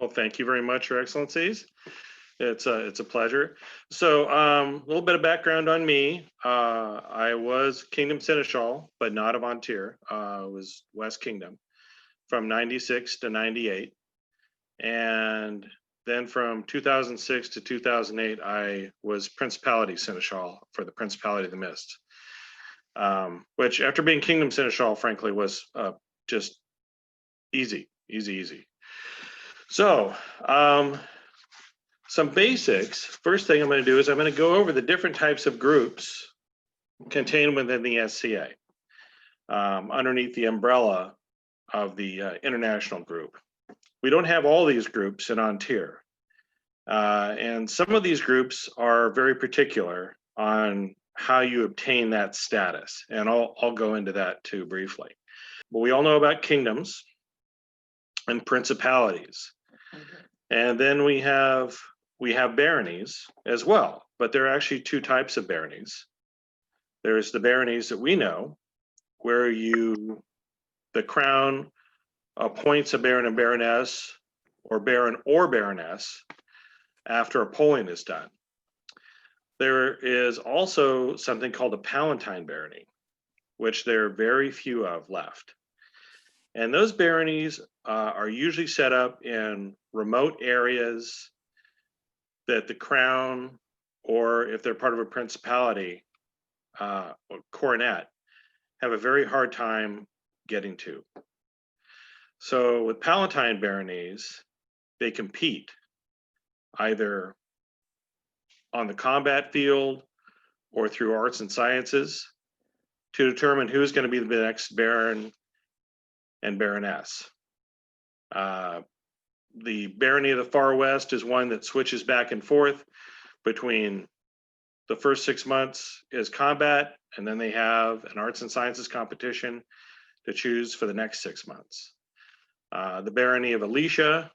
Well, thank you very much, Your Excellencies. It's a pleasure. So, a little bit of background on me. I was Kingdom Seneschal, but not of Vontier. I was West Kingdom from '96 to '98, and then from 2006 to 2008, I was Principality Seneschal for the Principality of the Mist. Which, after being Kingdom Seneschal, frankly, was just easy. So, some basics. First thing I'm going to do is I'm going to go over the different types of groups contained within the SCA underneath the umbrella of the international group. We don't have all these groups in Ontier. And some of these groups are very particular on how you obtain that status. And I'll go into that too briefly. But we all know about kingdoms and principalities. And then we have baronies as well, but there are actually two types of baronies. There's the baronies that we know, where the crown appoints a baron and baroness, or baron or baroness, after a polling is done. There is also something called a palatine barony, which there are very few of left. And those baronies are usually set up in remote areas that the crown, or if they're part of a principality or coronet, have a very hard time getting to. So with palatine baronies, they compete either on the combat field or through arts and sciences to determine who's going to be the next baron and baroness. The barony of the Far West is one that switches back and forth between the first 6 months is combat, and then they have an arts and sciences competition to choose for the next 6 months. The barony of Alicia,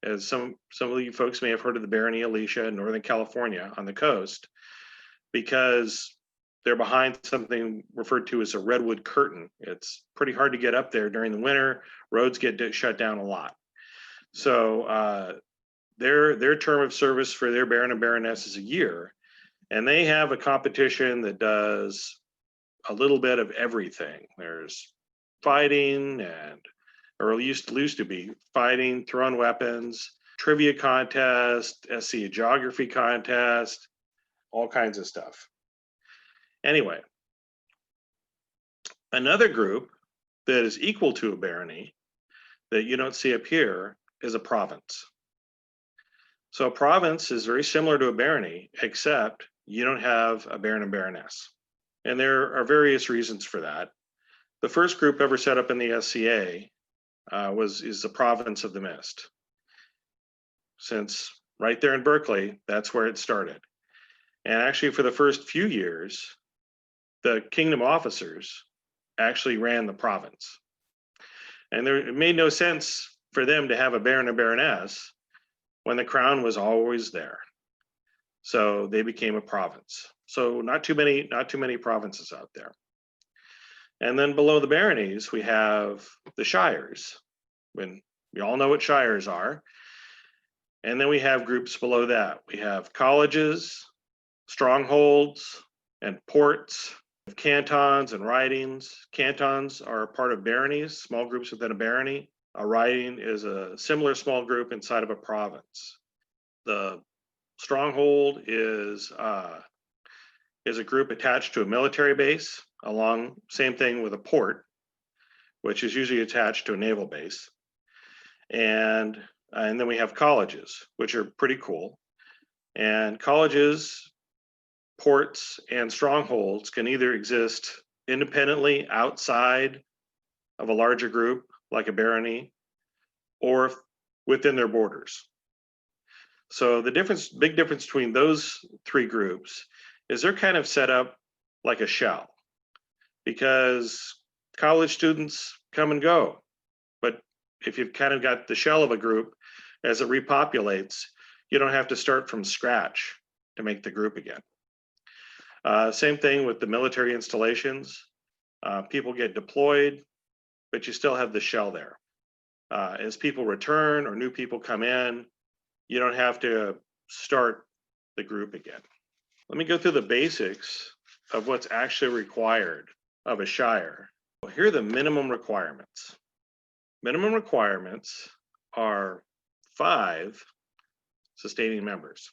as some of you folks may have heard of the barony of Alicia in Northern California on the coast, because they're behind something referred to as a redwood curtain. It's pretty hard to get up there during the winter. Roads get shut down a lot. So their term of service for their baron and baroness is a year, and they have a competition that does a little bit of everything. There's fighting, or used to be fighting, thrown weapons, trivia contest, SCA geography contest, all kinds of stuff. Anyway, another group that is equal to a barony that you don't see up here is a province. So a province is very similar to a barony, except you don't have a baron and baroness. And there are various reasons for that. The first group ever set up in the SCA is the province of the Mist. Since right there in Berkeley, that's where it started. And actually for the first few years, the kingdom officers actually ran the province. And it made no sense for them to have a baron and baroness when the crown was always there. So they became a province. So not too many provinces out there. And then below the baronies, we have the shires. When we all know what shires are. And then we have groups below that. We have colleges, strongholds, and ports, cantons and ridings. Cantons are part of baronies, small groups within a barony. A riding is a similar small group inside of a province. The stronghold is a group attached to a military base, same thing with a port, which is usually attached to a naval base. And then we have colleges, which are pretty cool. And colleges, ports, and strongholds can either exist independently outside of a larger group, like a barony, or within their borders. So the big difference between those three groups is they're kind of set up like a shell, because college students come and go. But if you've kind of got the shell of a group, as it repopulates, you don't have to start from scratch to make the group again. Same thing with the military installations. People get deployed, but you still have the shell there. As people return or new people come in, you don't have to start the group again. Let me go through the basics of what's actually required of a Shire. Well, here are the minimum requirements. Minimum requirements are 5 sustaining members,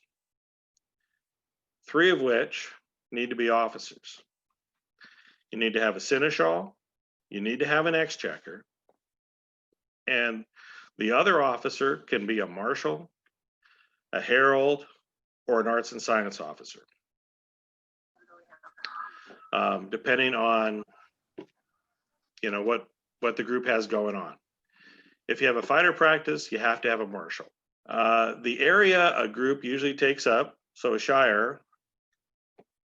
3 of which need to be officers. You need to have a Seneschal, you need to have an Exchequer, and the other officer can be a Marshal, a Herald, or an Arts and Science officer, depending on what the group has going on. If you have a fighter practice, you have to have a Marshal. The area a group usually takes up, so a Shire,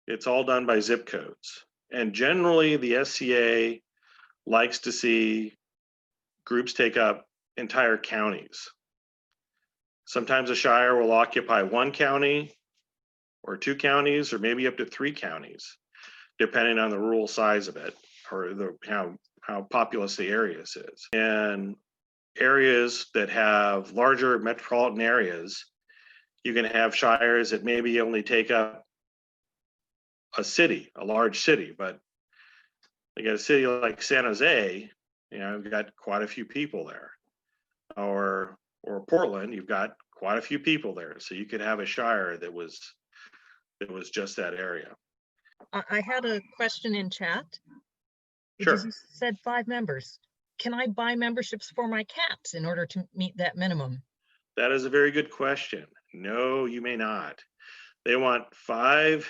it's all done by zip codes. And generally the SCA likes to see groups take up entire counties. Sometimes a Shire will occupy 1 county or 2 counties, or maybe up to 3 counties, depending on the rural size of it or how populous the area is. And areas that have larger metropolitan areas, you can have Shires that maybe only take up a city, a large city, but you got a city like San Jose, you've got quite a few people there, or Portland, you've got quite a few people there. So you could have a Shire that was just that area. I had a question in chat. Sure. You said 5 members. Can I buy memberships for my cats in order to meet that minimum? That is a very good question. No, you may not. They want 5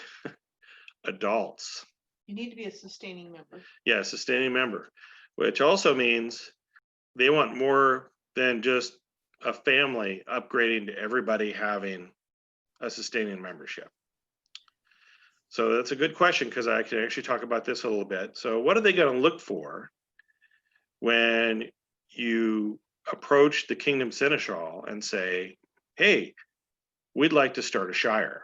adults. You need to be a sustaining member. Yeah, sustaining member, which also means they want more than just a family upgrading to everybody having a sustaining membership. So that's a good question, because I can actually talk about this a little bit. So what are they going to look for when you approach the Kingdom Seneschal and say, hey, we'd like to start a Shire?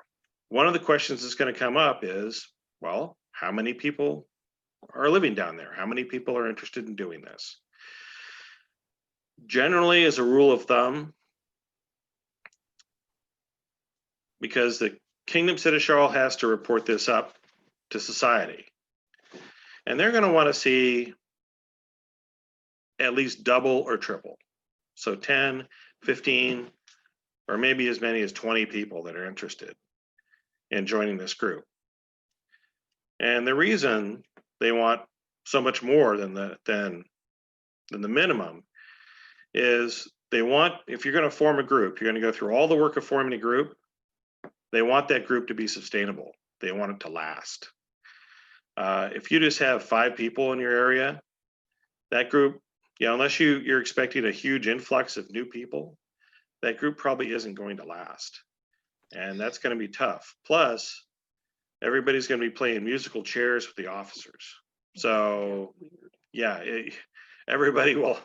One of the questions that's going to come up is, well, how many people are living down there? How many people are interested in doing this? Generally, as a rule of thumb, because the Kingdom Seneschal has to report this up to society, and they're going to want to see at least double or triple. So 10, 15, or maybe as many as 20 people that are interested in joining this group. And the reason they want so much more than the minimum is they want, if you're going to form a group, you're going to go through all the work of forming a group. They want that group to be sustainable. They want it to last. If you just have 5 people in your area, that group, unless you're expecting a huge influx of new people, that group probably isn't going to last. And that's going to be tough. Plus, everybody's going to be playing musical chairs with the officers. So yeah, everybody will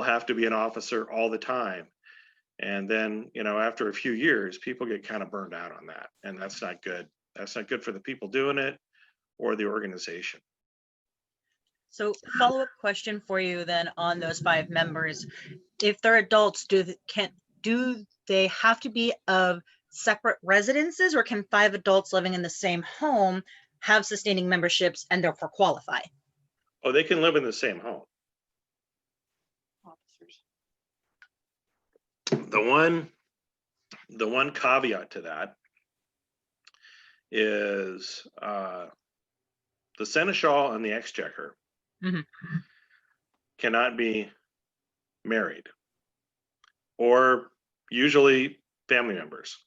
have to be an officer all the time. And then, after a few years, people get kind of burned out on that. And that's not good. That's not good for the people doing it or the organization. So follow-up question for you then on those 5 members. If they're adults, do they have to be of separate residences, or can 5 adults living in the same home have sustaining memberships and therefore qualify? Oh, they can live in the same home. Officers. The one caveat to that is the Seneschal and the Exchequer cannot be married, or usually family members,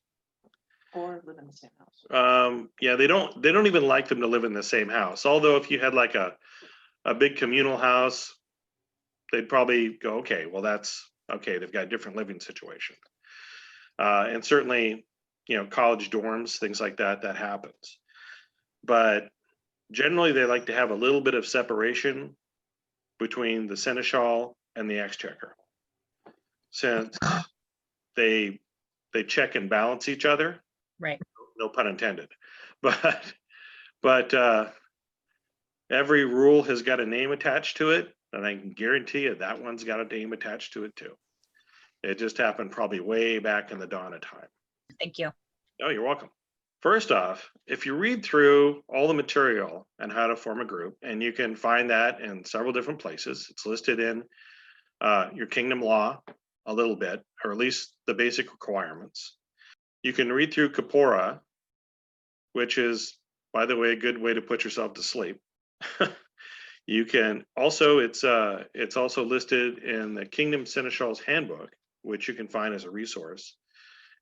Or live in the same house. Yeah, they don't even like them to live in the same house. Although if you had like a big communal house, they'd probably go, okay, well, that's okay. They've got a different living situation. And certainly, college dorms, things like that happens. But generally, they like to have a little bit of separation between the Seneschal and the Exchequer, since they check and balance each other. Right. No pun intended. But every rule has got a name attached to it. And I can guarantee you that one's got a name attached to it too. It just happened probably way back in the dawn of time. Thank you. Oh, you're welcome. First off, if you read through all the material on how to form a group, and you can find that in several different places, it's listed in your kingdom law a little bit, or at least the basic requirements. You can read through Kapora, which is, by the way, a good way to put yourself to sleep. You can also, it's also listed in the Kingdom Seneschal's Handbook, which you can find as a resource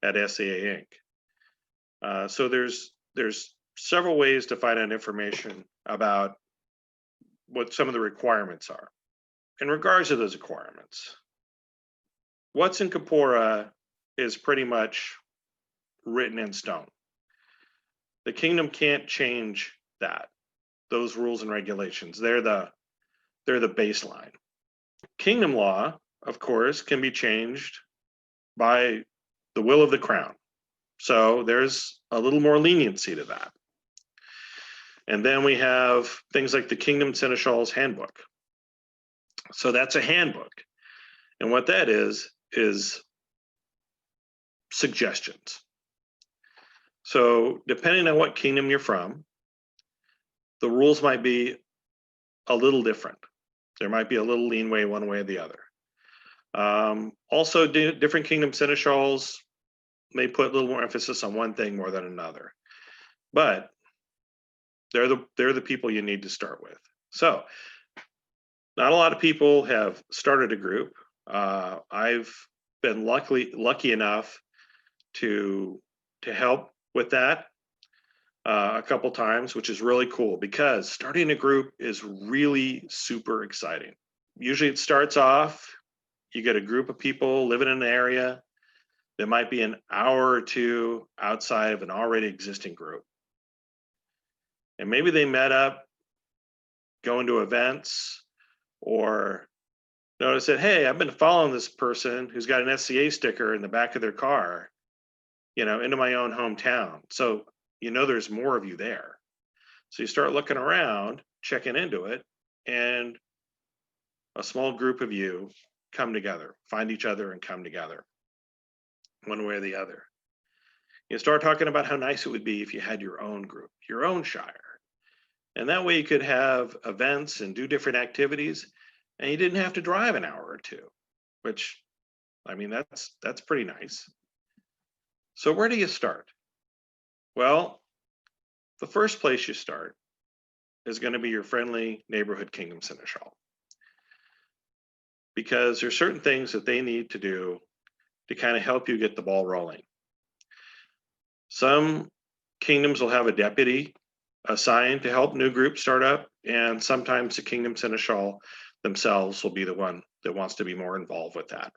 at SAA Inc. So there's several ways to find out information about what some of the requirements are. In regards to those requirements, what's in Kapora is pretty much written in stone. The kingdom can't change that, those rules and regulations. They're the baseline. Kingdom law, of course, can be changed by the will of the crown. So there's a little more leniency to that. And then we have things like the Kingdom Seneschal's Handbook. So that's a handbook. And what that is suggestions. So depending on what kingdom you're from, the rules might be a little different. There might be a little leeway one way or the other. Also, different kingdom seneschals may put a little more emphasis on one thing more than another. But they're the people you need to start with. So not a lot of people have started a group. I've been lucky enough to help with that a couple times, which is really cool because starting a group is really super exciting. Usually it starts off, you get a group of people living in an area that might be an hour or two outside of an already existing group. And maybe they met up going to events or notice that, hey, I've been following this person who's got an SCA sticker in the back of their car, into my own hometown. So, there's more of you there. So you start looking around, checking into it, and a small group of you come together, find each other and come together one way or the other. You start talking about how nice it would be if you had your own group, your own shire. And that way you could have events and do different activities and you didn't have to drive an hour or two, which, that's pretty nice. So where do you start? Well, the first place you start is going to be your friendly neighborhood Kingdom Seneschal. Because there's certain things that they need to do to kind of help you get the ball rolling. Some kingdoms will have a deputy assigned to help new groups start up, and sometimes the Kingdom Seneschal themselves will be the one that wants to be more involved with that.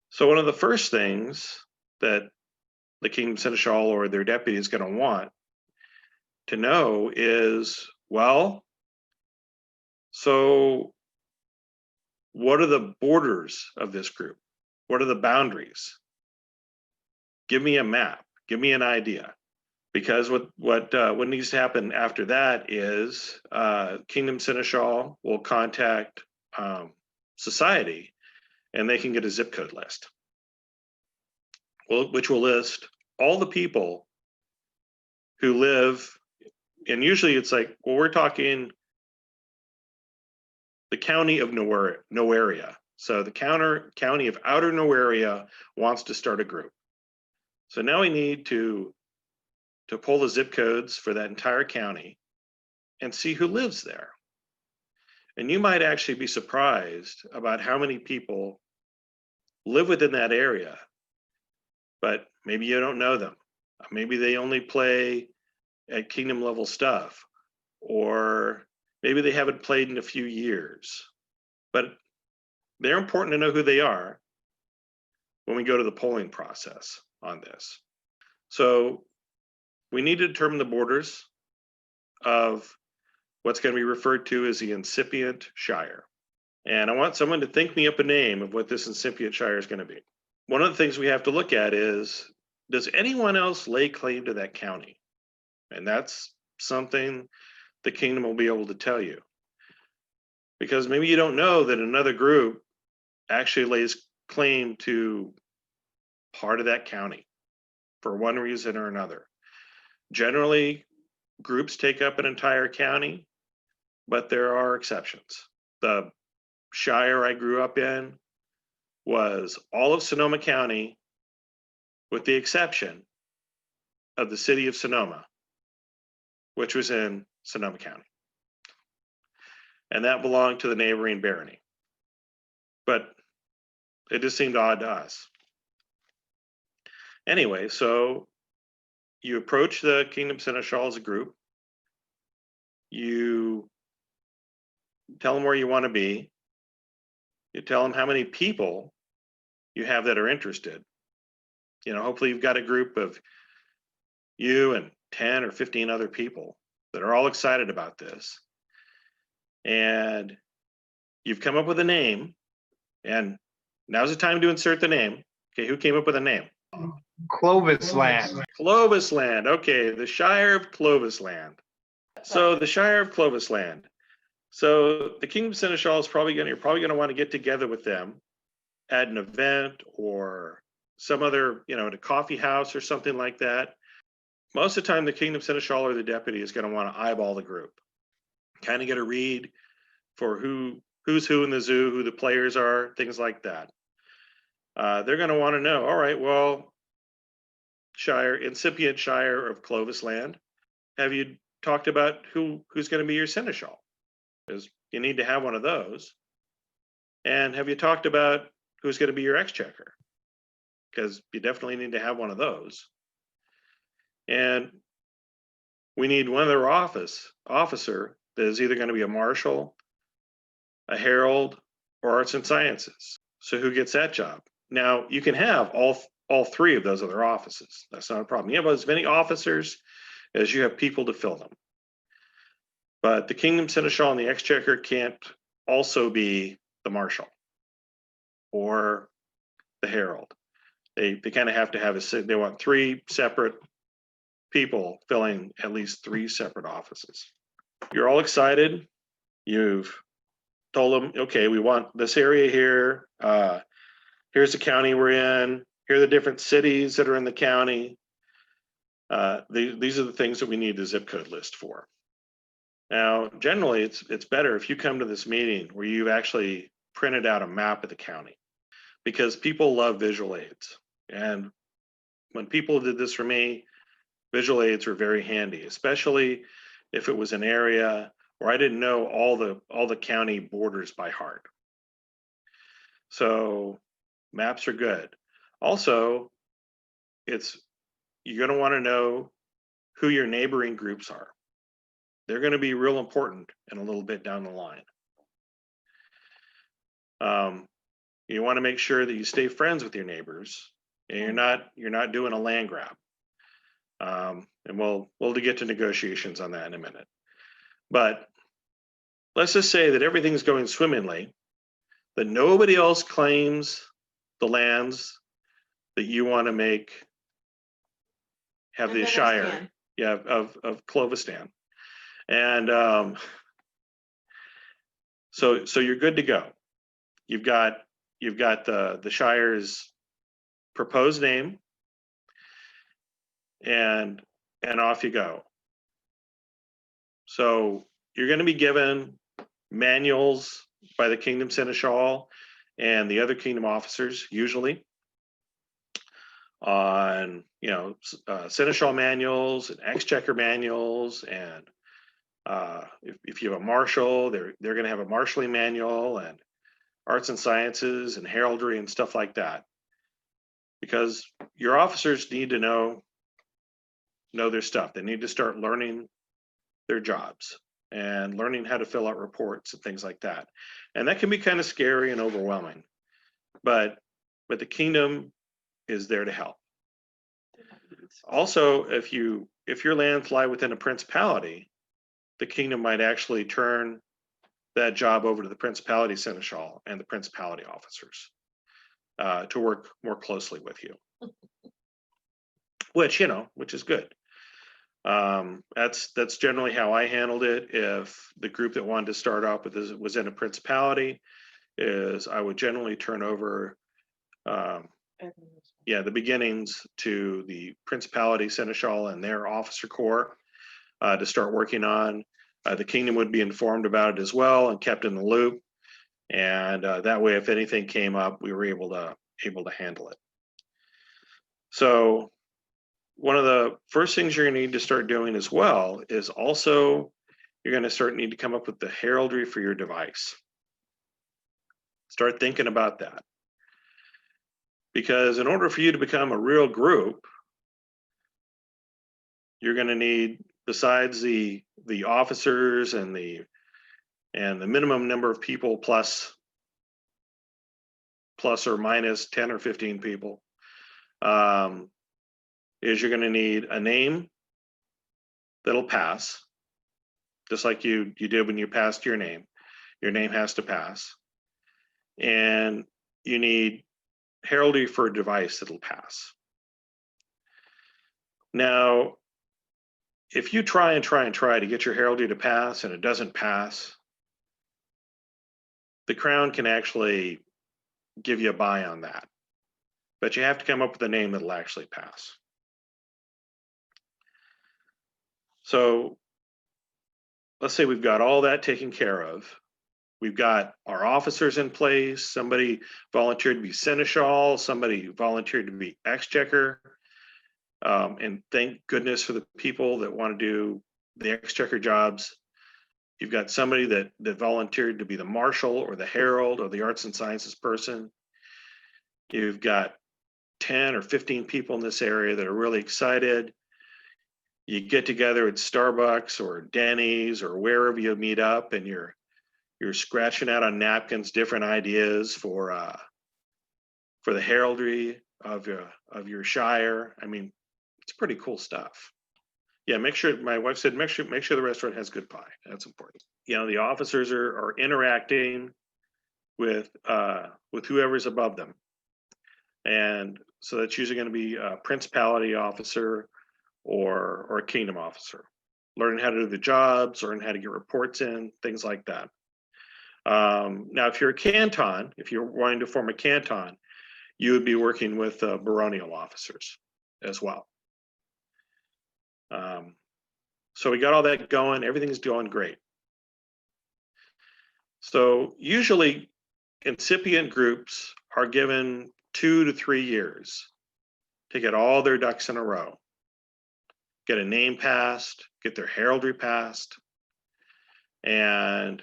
So one of the first things that the Kingdom Seneschal or their deputy is going to want to know is, well, so what are the borders of this group? What are the boundaries? Give me a map. Give me an idea. Because what needs to happen after that is Kingdom Seneschal will contact society, and they can get a zip code list, which will list all the people who live. And usually it's like, well, we're talking the county of Noaria. So the county of Outer Noaria wants to start a group. So now we need to pull the zip codes for that entire county and see who lives there. And you might actually be surprised about how many people live within that area, but maybe you don't know them. Maybe they only play at kingdom level stuff, or maybe they haven't played in a few years, but they're important to know who they are when we go to the polling process on this. So we need to determine the borders of what's going to be referred to as the incipient shire. And I want someone to think me up a name of what this incipient shire is going to be. One of the things we have to look at is, does anyone else lay claim to that county? And that's something the kingdom will be able to tell you. Because maybe you don't know that another group actually lays claim to part of that county for one reason or another. Generally, groups take up an entire county, but there are exceptions. The Shire I grew up in was all of Sonoma County, with the exception of the city of Sonoma, which was in Sonoma County. And that belonged to the neighboring barony. But it just seemed odd to us. Anyway, so you approach the Kingdom Seneschal as a group. You tell them where you want to be. You tell them how many people you have that are interested. You know, hopefully you've got a group of you and 10 or 15 other people that are all excited about this. And you've come up with a name, and now's the time to insert the name. Okay, who came up with a name? Clovis Land. Clovis Land. Okay, the Shire of Clovis Land. So the Shire of Clovis Land. So the Kingdom Seneschal is you're probably gonna want to get together with them at an event or some other, you know, at a coffee house or something like that. Most of the time, the Kingdom Seneschal or the deputy is going to want to eyeball the group, kind of get a read for who's who in the zoo, who the players are, things like that. They're going to want to know, all right, well, incipient Shire of Clovis Land, have you talked about who's going to be your Seneschal? Because you need to have one of those. And have you talked about who's going to be your exchequer? Because you definitely need to have one of those. And we need one other officer that is either going to be a marshal, a herald, or arts and sciences. So who gets that job? Now you can have all three of those other offices. That's not a problem. You have as many officers as you have people to fill them. But the Kingdom Seneschal and the exchequer can't also be the marshal or the herald. They kind of have to have they want three separate people filling at least three separate offices. You're all excited. You've told them, okay, we want this area here. Here's the county we're in. Here are the different cities that are in the county. These are the things that we need the zip code list for. Now, generally, it's better if you come to this meeting where you've actually printed out a map of the county, because people love visual aids. And when people did this for me, visual aids were very handy, especially if it was an area where I didn't know all the county borders by heart. So maps are good. Also, you're going to want to know who your neighboring groups are. They're going to be real important in a little bit down the line. You want to make sure that you stay friends with your neighbors, and you're not doing a land grab. And we'll get to negotiations on that in a minute. But let's just say that everything's going swimmingly, that nobody else claims the lands that you want to have the Shire, of Clovistan. And so you're good to go. You've got the Shire's proposed name, and off you go. So you're going to be given manuals by the Kingdom Seneschal and the other kingdom officers, usually, on Seneschal manuals and exchequer manuals, and if you have a marshal, they're going to have a marshalling manual, and arts and sciences and heraldry and stuff like that, because your officers need to know their stuff. They need to start learning their jobs and learning how to fill out reports and things like that. And that can be kind of scary and overwhelming, but the kingdom is there to help. Also, if your lands lie within a principality, the kingdom might actually turn that job over to the principality seneschal and the principality officers to work more closely with you, which is good. That's generally how I handled it. If the group that wanted to start off with was in a principality, is I would generally turn over, the beginnings to the principality seneschal and their officer corps to start working on. The kingdom would be informed about it as well and kept in the loop. And that way, if anything came up, we were able to handle it. So one of the first things you're going to need to start doing as well is also you're going to need to come up with the heraldry for your device. Start thinking about that. Because in order for you to become a real group, you're going to need, besides the officers and the minimum number of people plus or minus 10 or 15 people, is you're going to need a name that'll pass, just like you did when you passed your name. Your name has to pass. And you need heraldry for a device that'll pass. Now, if you try to get your heraldry to pass and it doesn't pass, the crown can actually give you a buy on that. But you have to come up with a name that'll actually pass. So let's say we've got all that taken care of. We've got our officers in place. Somebody volunteered to be seneschal. Somebody volunteered to be exchequer. And thank goodness for the people that want to do the exchequer jobs. You've got somebody that volunteered to be the marshal or the herald or the arts and sciences person. You've got 10 or 15 people in this area that are really excited. You get together at Starbucks or Denny's or wherever you meet up, and you're scratching out on napkins different ideas for the heraldry of your shire. I mean, it's pretty cool stuff. Yeah, make sure, my wife said, make sure the restaurant has good pie. That's important. You know, the officers are interacting with whoever's above them. And so that's usually going to be a principality officer or a kingdom officer. Learning how to do the jobs, learning how to get reports in, things like that. Now, if you're a canton, if you're wanting to form a canton, you would be working with baronial officers as well. So we got all that going. Everything's going great. So usually incipient groups are given 2 to 3 years to get all their ducks in a row, get a name passed, get their heraldry passed, and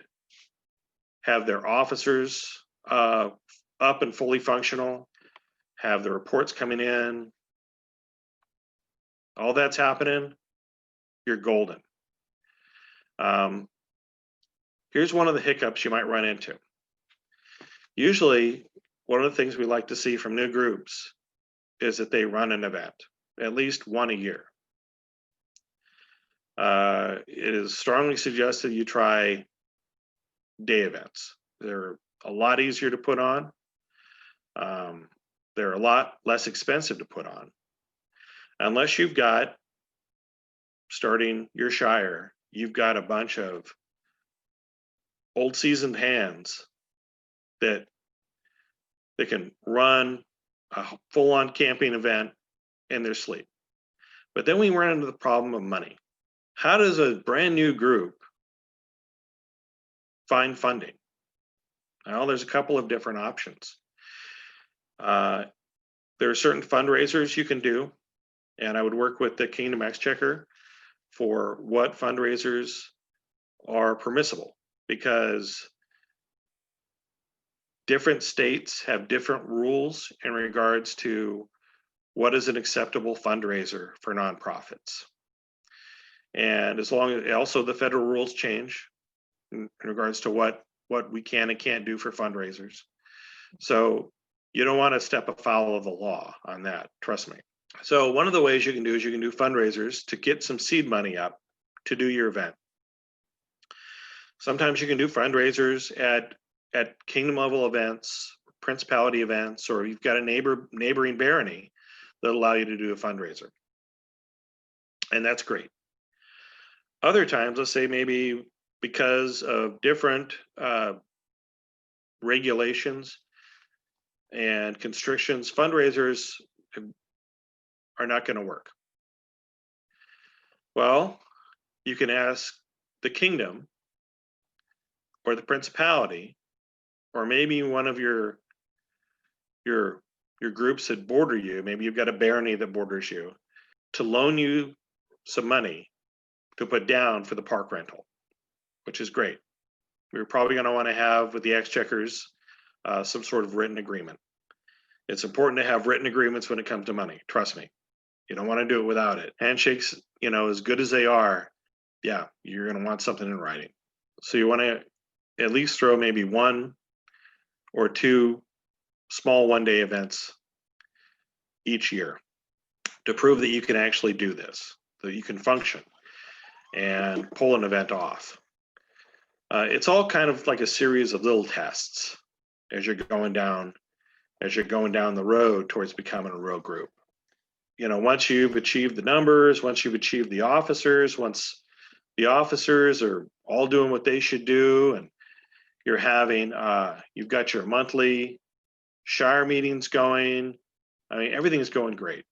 have their officers up and fully functional, have the reports coming in. All that's happening, you're golden. Here's one of the hiccups you might run into. Usually, one of the things we like to see from new groups is that they run an event, at least one a year. It is strongly suggested you try day events. They're a lot easier to put on. They're a lot less expensive to put on. Unless you've got, starting your shire, you've got a bunch of old seasoned hands that they can run a full-on camping event in their sleep. But then we run into the problem of money. How does a brand new group find funding? Well, there's a couple of different options. There are certain fundraisers you can do, and I would work with the Kingdom Exchequer for what fundraisers are permissible, because different states have different rules in regards to what is an acceptable fundraiser for nonprofits. And as long as also the federal rules change in regards to what we can and can't do for fundraisers. So you don't want to step afoul of the law on that, trust me. So one of the ways you can do is you can do fundraisers to get some seed money up to do your event. Sometimes you can do fundraisers at kingdom level events, principality events, or you've got a neighboring barony that allow you to do a fundraiser. And that's great. Other times, let's say maybe because of different regulations and constrictions, fundraisers are not going to work. Well, you can ask the kingdom or the principality, or maybe one of your groups that border you, maybe you've got a barony that borders you, to loan you some money to put down for the park rental, which is great. We're probably going to want to have with the exchequers some sort of written agreement. It's important to have written agreements when it comes to money. Trust me. You don't want to do it without it. Handshakes, as good as they are, yeah, you're going to want something in writing. So you want to at least throw maybe 1 or 2 small one-day events each year to prove that you can actually do this, that you can function and pull an event off. It's all kind of like a series of little tests as you're going down the road towards becoming a real group. Once you've achieved the numbers, once you've achieved the officers, once the officers are all doing what they should do, and you're having, you've got your monthly Shire meetings going. I mean, everything's going great.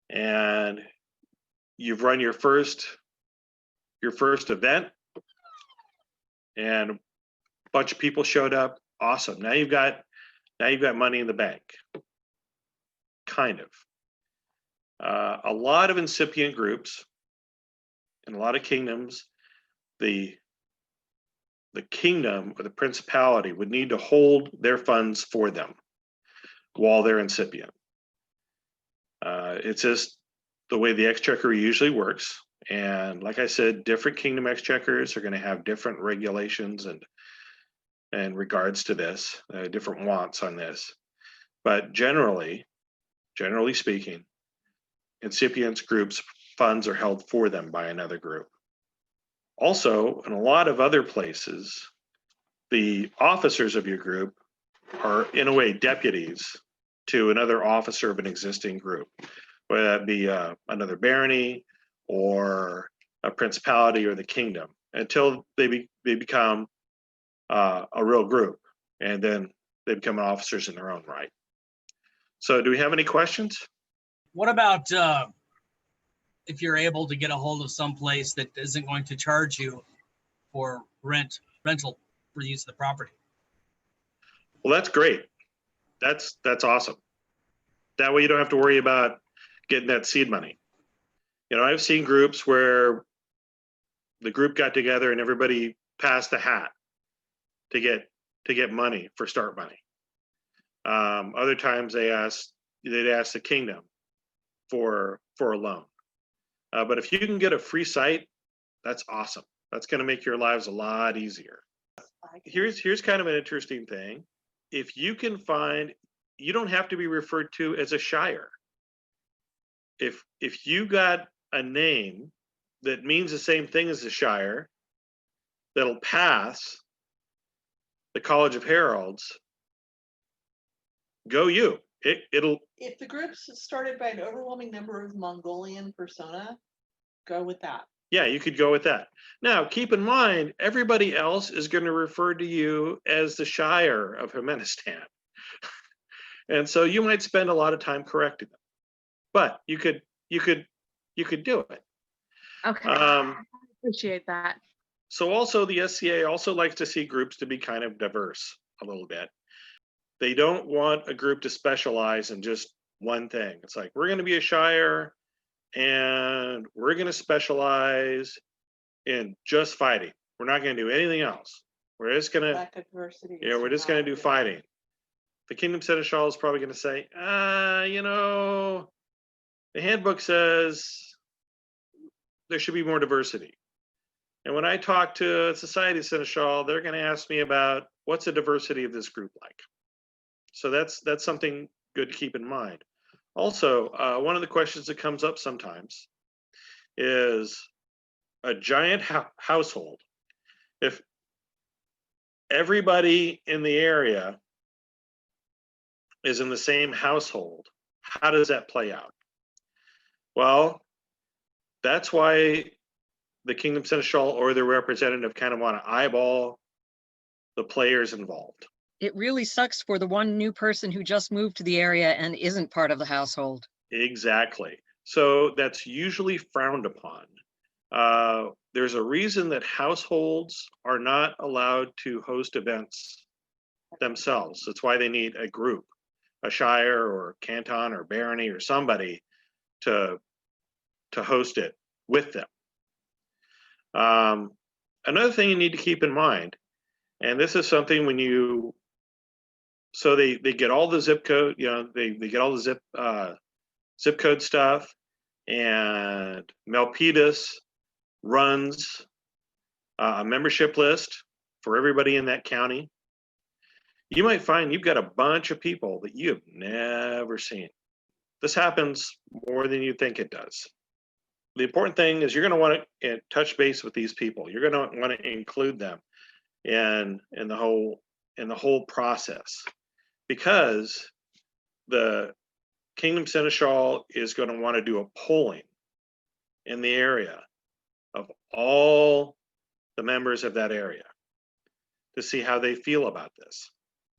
And you've run your first event, and a bunch of people showed up. Awesome. Now you've got money in the bank. Kind of. A lot of incipient groups in a lot of kingdoms, the kingdom or the principality would need to hold their funds for them while they're incipient. It's just the way the exchequer usually works. And like I said, different kingdom exchequers are going to have different regulations and regards to this, different wants on this. But generally speaking, incipients groups funds are held for them by another group. Also, in a lot of other places, the officers of your group are in a way deputies to another officer of an existing group, whether that be another barony or a principality or the kingdom, until they become a real group, and then they become officers in their own right. So do we have any questions? What about if you're able to get a hold of some place that isn't going to charge you for rental for use of the property? Well, that's great. That's awesome. That way you don't have to worry about getting that seed money. I've seen groups where the group got together and everybody passed the hat to get money for start money. Other times they'd ask the kingdom for a loan. But if you can get a free site, that's awesome. That's going to make your lives a lot easier. Here's kind of an interesting thing. If you can find, you don't have to be referred to as a shire. If you got a name that means the same thing as a shire, that'll pass the College of Heralds, go you. It'll. If the group's started by an overwhelming number of Mongolian persona, go with that. Yeah, you could go with that. Now, keep in mind, everybody else is going to refer to you as the Shire of Hermenistan. And so you might spend a lot of time correcting them. But you could do it. Okay. Appreciate that. So also the SCA also likes to see groups to be kind of diverse a little bit. They don't want a group to specialize in just one thing. It's like, we're going to be a Shire and we're going to specialize in just fighting. We're not going to do anything else. We're just going to, Lack of diversity. we're just going to do fighting. The Kingdom Seneschal is probably going to say, the handbook says there should be more diversity. And when I talk to Society Seneschal, they're going to ask me about what's the diversity of this group like. So that's something good to keep in mind. Also, one of the questions that comes up sometimes is a giant household. If everybody in the area is in the same household, how does that play out? Well, that's why the Kingdom Seneschal or their representative kind of want to eyeball the players involved. It really sucks for the one new person who just moved to the area and isn't part of the household. Exactly. So that's usually frowned upon. There's a reason that households are not allowed to host events themselves. That's why they need a group, a shire or canton or barony or somebody to host it with them. Another thing you need to keep in mind, and this is something when you, so they get all the zip code, you know, they get all the zip code stuff, and Melpitas runs a membership list for everybody in that county. You might find you've got a bunch of people that you have never seen. This happens more than you think it does. The important thing is you're going to want to touch base with these people. You're going to want to include them in the whole process, because the Kingdom Seneschal is going to want to do a polling in the area of all the members of that area to see how they feel about this.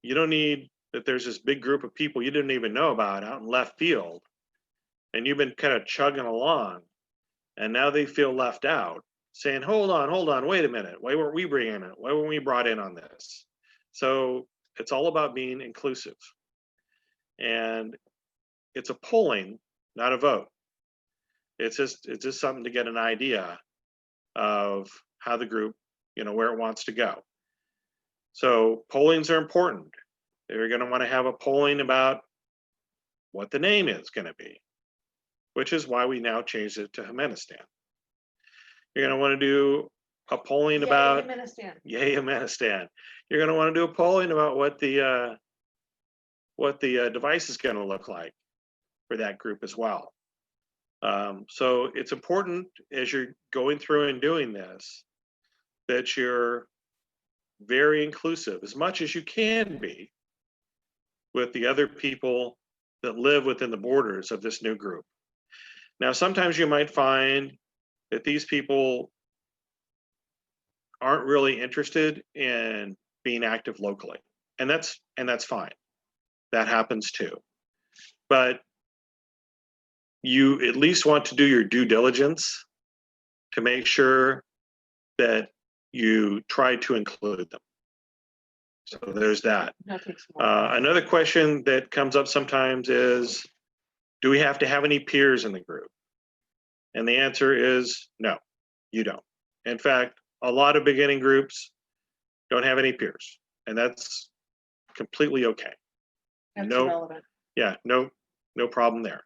You don't need that there's this big group of people you didn't even know about out in left field, and you've been kind of chugging along, and now they feel left out, saying, hold on, wait a minute. Why weren't we bringing it? Why weren't we brought in on this? So it's all about being inclusive. And it's a polling, not a vote. It's just something to get an idea of how the group, you know, where it wants to go. So pollings are important. They're going to want to have a polling about what the name is going to be, which is why we now changed it to Jimenistan. You're going to want to do a polling about Yay Jimenistan. You're going to want to do a polling about what the device is going to look like for that group as well. So it's important as you're going through and doing this that you're very inclusive as much as you can be with the other people that live within the borders of this new group. Now, sometimes you might find that these people aren't really interested in being active locally, and that's fine. That happens too. But you at least want to do your due diligence to make sure that you try to include them. So there's that. Another question that comes up sometimes is, do we have to have any peers in the group? And the answer is no, you don't. In fact, a lot of beginning groups don't have any peers, and that's completely okay. That's irrelevant. Yeah, no problem there.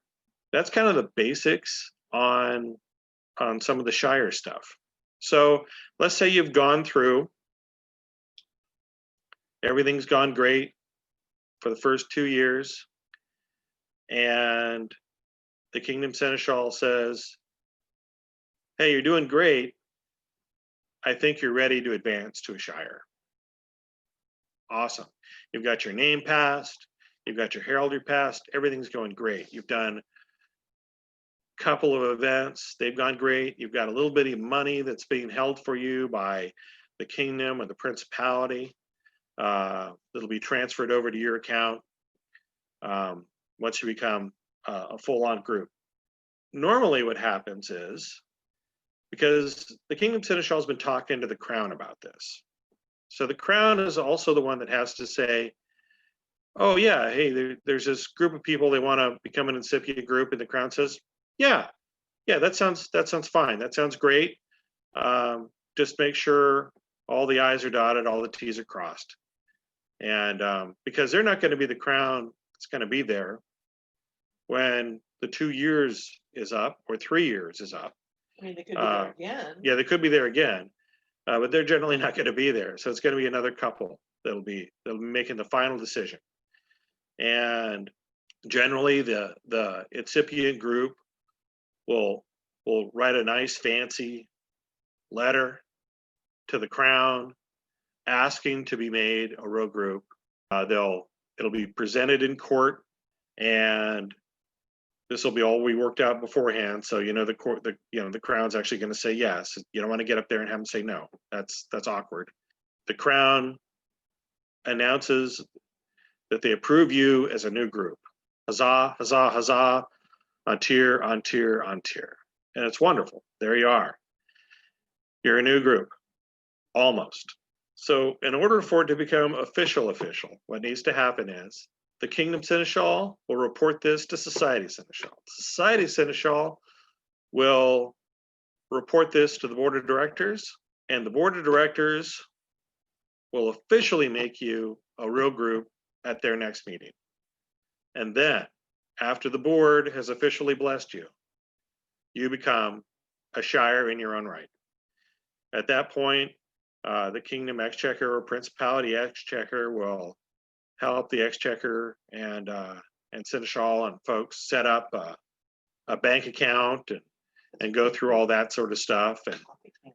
That's kind of the basics on some of the Shire stuff. So let's say you've gone through, everything's gone great for the first 2 years, and the Kingdom Seneschal says, hey, you're doing great. I think you're ready to advance to a Shire. Awesome. You've got your name passed, you've got your heraldry passed, everything's going great. You've done a couple of events, they've gone great. You've got a little bit of money that's being held for you by the kingdom or the principality. That'll be transferred over to your account once you become a full-on group. Normally what happens is, because the Kingdom Seneschal has been talking to the crown about this. So the crown is also the one that has to say, oh yeah, hey, there's this group of people, they want to become an incipient group, and the crown says, yeah, that sounds fine. That sounds great. Just make sure all the I's are dotted, all the T's are crossed. And because they're not going to be the crown that's going to be there when the 2 years is up or 3 years is up. I mean, they could be there again. Yeah, they could be there again, but they're generally not going to be there. So it's going to be another couple that'll be making the final decision. And generally, the incipient group will write a nice fancy letter to the crown asking to be made a rogue group. It'll be presented in court, and This will be all we worked out beforehand. So, the court, the crown's actually going to say yes. You don't want to get up there and have them say no. That's awkward. The crown announces that they approve you as a new group. Huzzah, huzzah, huzzah, on tier, on tier, on tier. And it's wonderful. There you are. You're a new group, almost. So in order for it to become official, what needs to happen is the Kingdom Seneschal will report this to Society Seneschal. Society Seneschal will report this to the Board of Directors, and the Board of Directors will officially make you a real group at their next meeting. And then, after the board has officially blessed you, you become a Shire in your own right. At that point, the Kingdom Exchequer or Principality Exchequer will help the Exchequer and Seneschal and folks set up a bank account and go through all that sort of stuff, and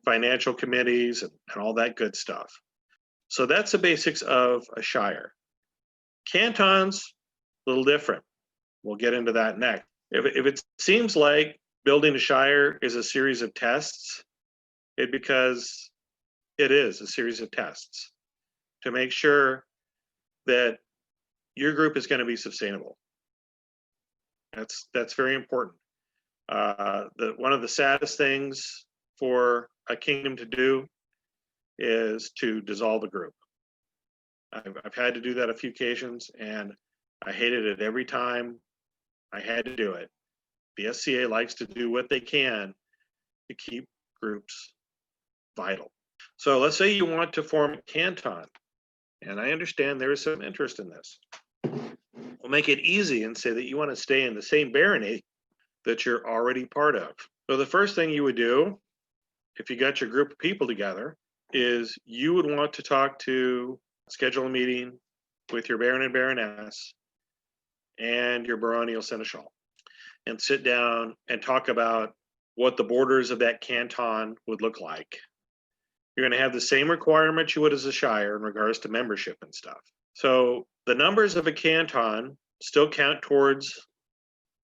financial committees and all that good stuff. So that's the basics of a Shire. Cantons, a little different. We'll get into that next. If it seems like building a Shire is a series of tests, because it is a series of tests to make sure that your group is going to be sustainable. That's very important. One of the saddest things for a kingdom to do is to dissolve a group. I've had to do that a few occasions, and I hated it every time I had to do it. The SCA likes to do what they can to keep groups vital. So let's say you want to form a canton, and I understand there is some interest in this. We'll make it easy and say that you want to stay in the same barony that you're already part of. So the first thing you would do, if you got your group of people together, is you would want to schedule a meeting with your baron and baroness and your baronial seneschal, and sit down and talk about what the borders of that canton would look like. You're going to have the same requirements you would as a Shire in regards to membership and stuff. So the numbers of a canton still count towards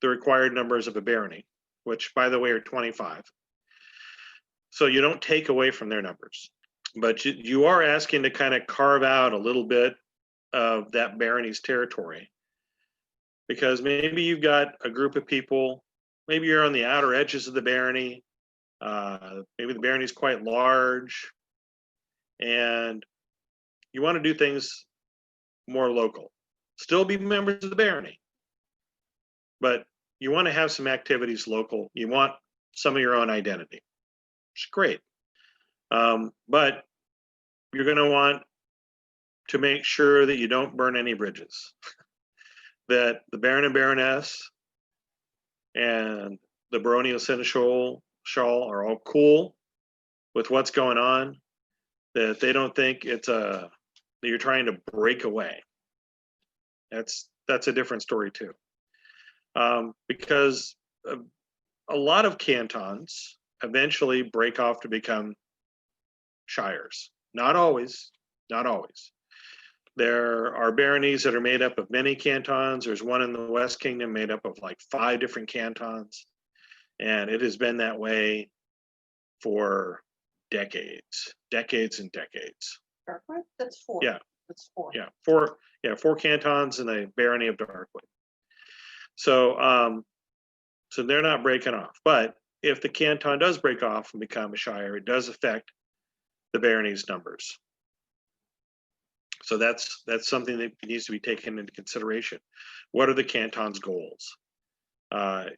the required numbers of a barony, which, by the way, are 25. So you don't take away from their numbers, but you are asking to kind of carve out a little bit of that barony's territory, because maybe you've got a group of people, maybe you're on the outer edges of the barony, maybe the barony is quite large, and you want to do things more local. Still be members of the barony, but you want to have some activities local. You want some of your own identity, which is great. But you're going to want to make sure that you don't burn any bridges, that the baron and baroness and the baronial seneschal are all cool with what's going on, that they don't think that you're trying to break away. That's a different story too. Because a lot of cantons eventually break off to become shires. Not always. There are baronies that are made up of many cantons. There's one in the West Kingdom made up of like 5 different cantons. And it has been that way for decades and decades. Darkwood? That's 4. Yeah. That's 4. Yeah, 4 cantons in the barony of Darkwood. So they're not breaking off. But if the canton does break off and become a shire, it does affect the barony's numbers. So that's something that needs to be taken into consideration. What are the canton's goals? Do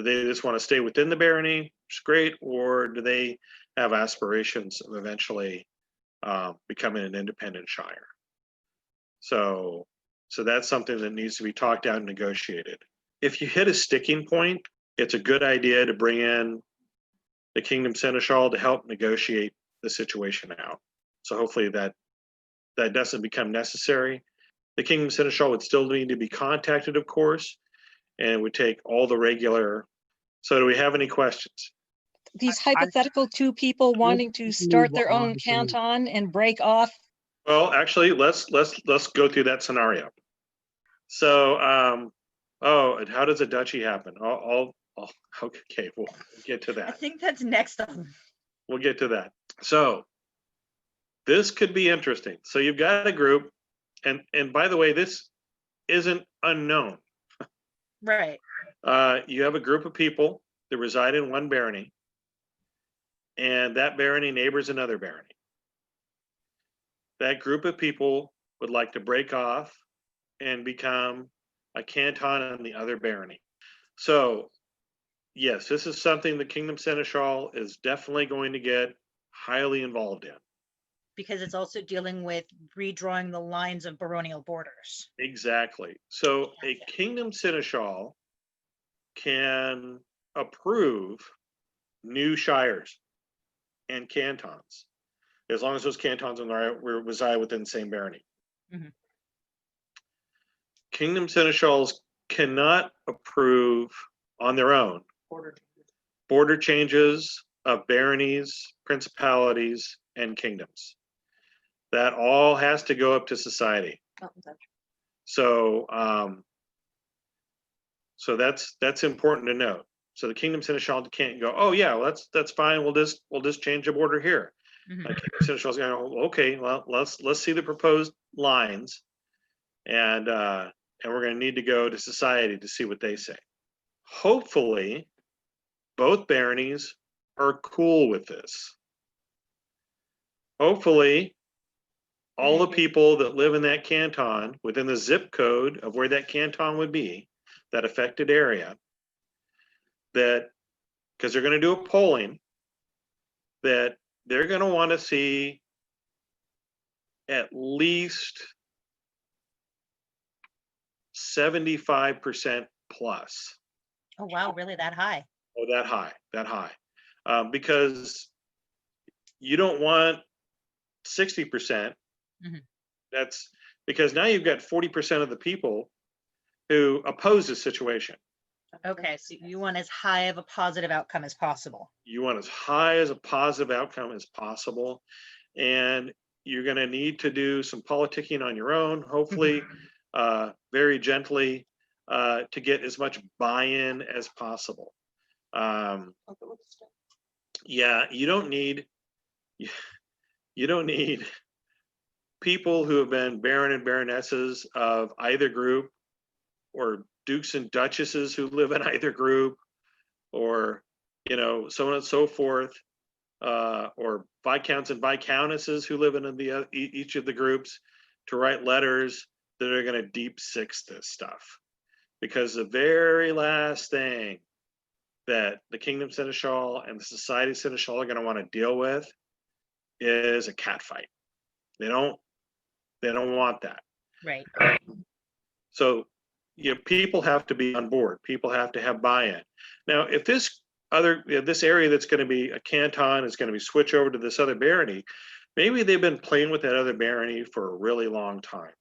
they just want to stay within the barony, which is great, or do they have aspirations of eventually becoming an independent shire? So that's something that needs to be talked out and negotiated. If you hit a sticking point, it's a good idea to bring in the Kingdom Seneschal to help negotiate the situation out. So hopefully that doesn't become necessary. The Kingdom Seneschal would still need to be contacted, of course, and it would take all the regular. So do we have any questions? These hypothetical 2 people wanting to start their own canton and break off. Well, actually, let's go through that scenario. So, and how does a duchy happen? Okay, we'll get to I that. think that's next on. We'll get to that. So this could be interesting. So you've got a group, and by the way, this isn't unknown. Right. You have a group of people that reside in one barony, and that barony neighbors another barony. That group of people would like to break off and become a canton in the other barony. So yes, this is something the Kingdom Seneschal is definitely going to get highly involved in. Because it's also dealing with redrawing the lines of baronial borders. Exactly. So a Kingdom Seneschal can approve new shires and cantons, as long as those cantons reside within the same barony. Mhm. Kingdom Seneschals cannot approve on their own border changes of baronies, principalities, and kingdoms. That all has to go up to society. So, so that's important to note. So the Kingdom Seneschal can't go, oh yeah, well, that's fine. We'll just change the border here. Mhm. Kingdom Seneschal's going, okay, well, let's see the proposed lines, and we're going to need to go to society to see what they say. Hopefully, both baronies are cool with this. Hopefully, all the people that live in that canton within the zip code of where that canton would be, that affected area, that, because they're going to do a polling, that they're going to want to see at least 75% plus. Oh, wow, really that high? Oh, that high. Because you don't want 60%. Mhm. That's because now you've got 40% of the people who oppose this situation. Okay, so you want as high of a positive outcome as possible. You want as high as a positive outcome as possible. And you're going to need to do some politicking on your own, hopefully, very gently, to get as much buy-in as possible. Yeah, you don't need people who have been baron and baronesses of either group, or dukes and duchesses who live in either group, or so on and so forth, or viscounts and viscountesses who live in each of the groups, to write letters that are going to deep six this stuff. Because the very last thing that the Kingdom Seneschal and the Society Seneschal are going to want to deal with is a cat fight. They don't want that. Right. So people have to be on board. People have to have buy-in. Now, if this area that's going to be a canton is going to be switched over to this other barony, maybe they've been playing with that other barony for a really long time.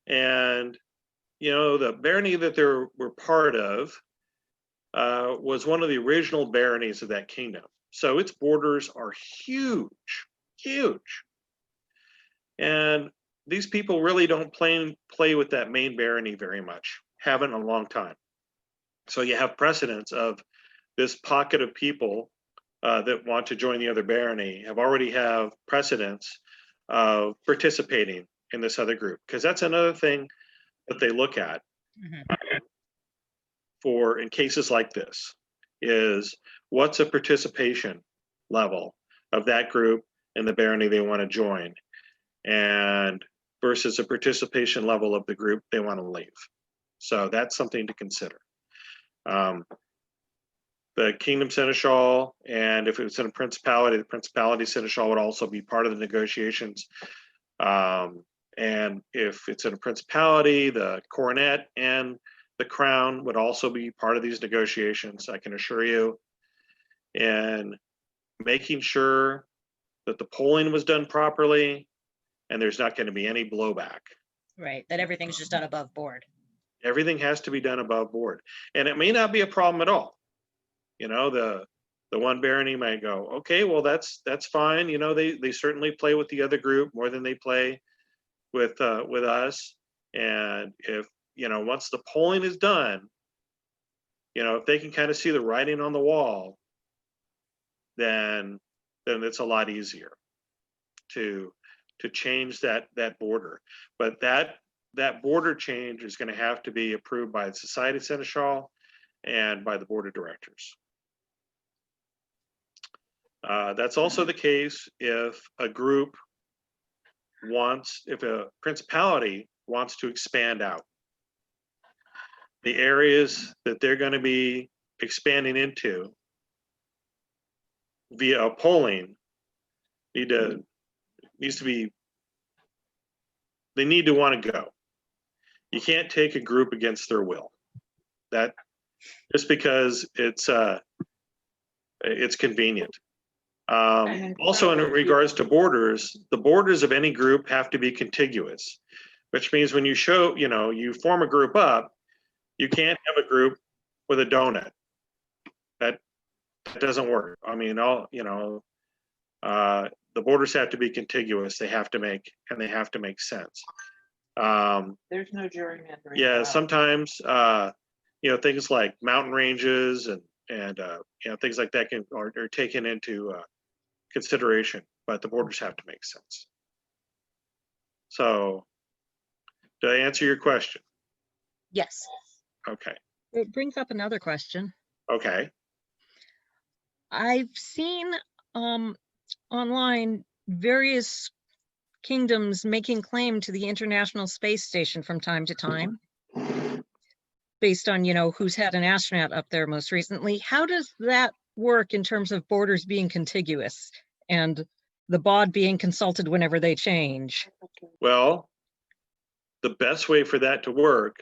And the barony that they were part of was one of the original baronies of that kingdom. So its borders are huge. And these people really don't play with that main barony very much, haven't in a long time. So you have precedents of this pocket of people that want to join the other barony already have precedents of participating in this other group, because that's another thing that they look at for in cases like this, is what's a participation level of that group in the barony they want to join, and versus a participation level of the group they want to leave. So that's something to consider. The Kingdom Seneschal, and if it's in a principality, the Principality Seneschal would also be part of the negotiations. And if it's in a principality, the coronet and the crown would also be part of these negotiations, I can assure you. And making sure that the polling was done properly and there's not going to be any blowback. Right, that everything's just done above board. Everything has to be done above board. And it may not be a problem at all. The one barony might go, okay, well, that's fine. They certainly play with the other group more than they play with us. And if, once the polling is done You know, if they can kind of see the writing on the wall, then it's a lot easier to change that border. But that border change is going to have to be approved by the Society Seneschal and by the board of directors. That's also the case if a group if a principality wants to expand out. The areas that they're going to be expanding into via a polling they need to want to go. You can't take a group against their will. That just because it's convenient. Also, in regards to borders, the borders of any group have to be contiguous, which means when you you form a group up, you can't have a group with a donut. That doesn't work. I mean, the borders have to be contiguous. They have to make sense. There's no gerrymandering. Yeah, allowed. sometimes things like mountain ranges and things like that are taken into consideration, but the borders have to make sense. So, did I answer your question? Yes. Okay. It brings up another question. Okay. I've seen online various kingdoms making claim to the International Space Station from time to time, based on, who's had an astronaut up there most recently. How does that work in terms of borders being contiguous and the BOD being consulted whenever they change? Well, the best way for that to work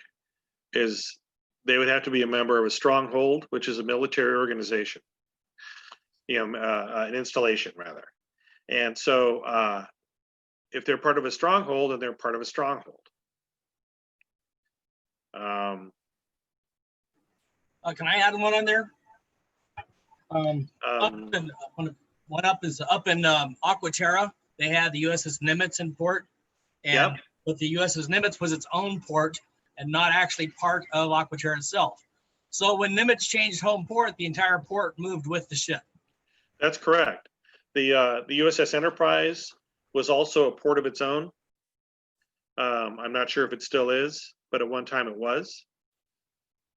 is they would have to be a member of a stronghold, which is a military organization, an installation rather. And so if they're part of a stronghold, then they're part of a stronghold. Can I add one on there? One up is up in Aqua Terra. They had the USS Nimitz in port, and but the USS Nimitz was its own port and not actually part of Aqua Terra itself. So when Nimitz changed home port, the entire port moved with the ship. That's correct. The USS Enterprise was also a port of its own. I'm not sure if it still is, but at one time it was.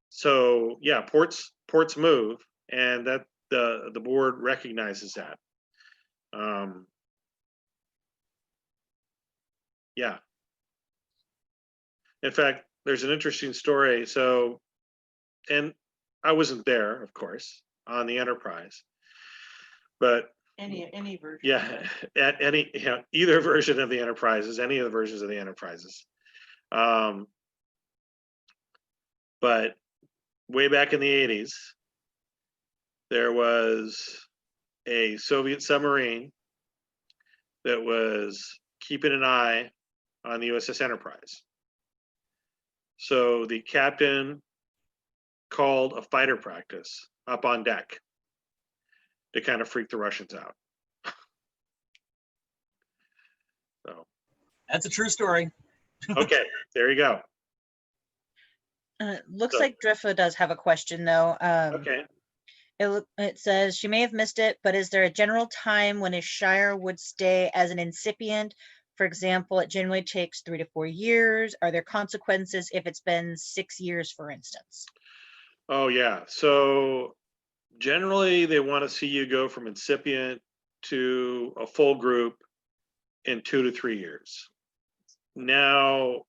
So yeah, ports move, and that the board recognizes that. Yeah. In fact, there's an interesting story. So, and I wasn't there, of course, on the Enterprise, but Any version. yeah, at any either version of the Enterprises, any of the versions of the Enterprises. But way back in the 80s, there was a Soviet submarine that was keeping an eye on the USS Enterprise. So the captain called a fighter practice up on deck to kind of freak the Russians out. So That's a true story. okay, there you go. Looks So- like Driffa does have a question though. Okay. It says she may have missed it, but is there a general time when a Shire would stay as an incipient? For example, it generally takes 3 to 4 years. Are there consequences if it's been 6 years, for instance? Oh yeah. So generally they want to see you go from incipient to a full group in 2 to 3 years. Now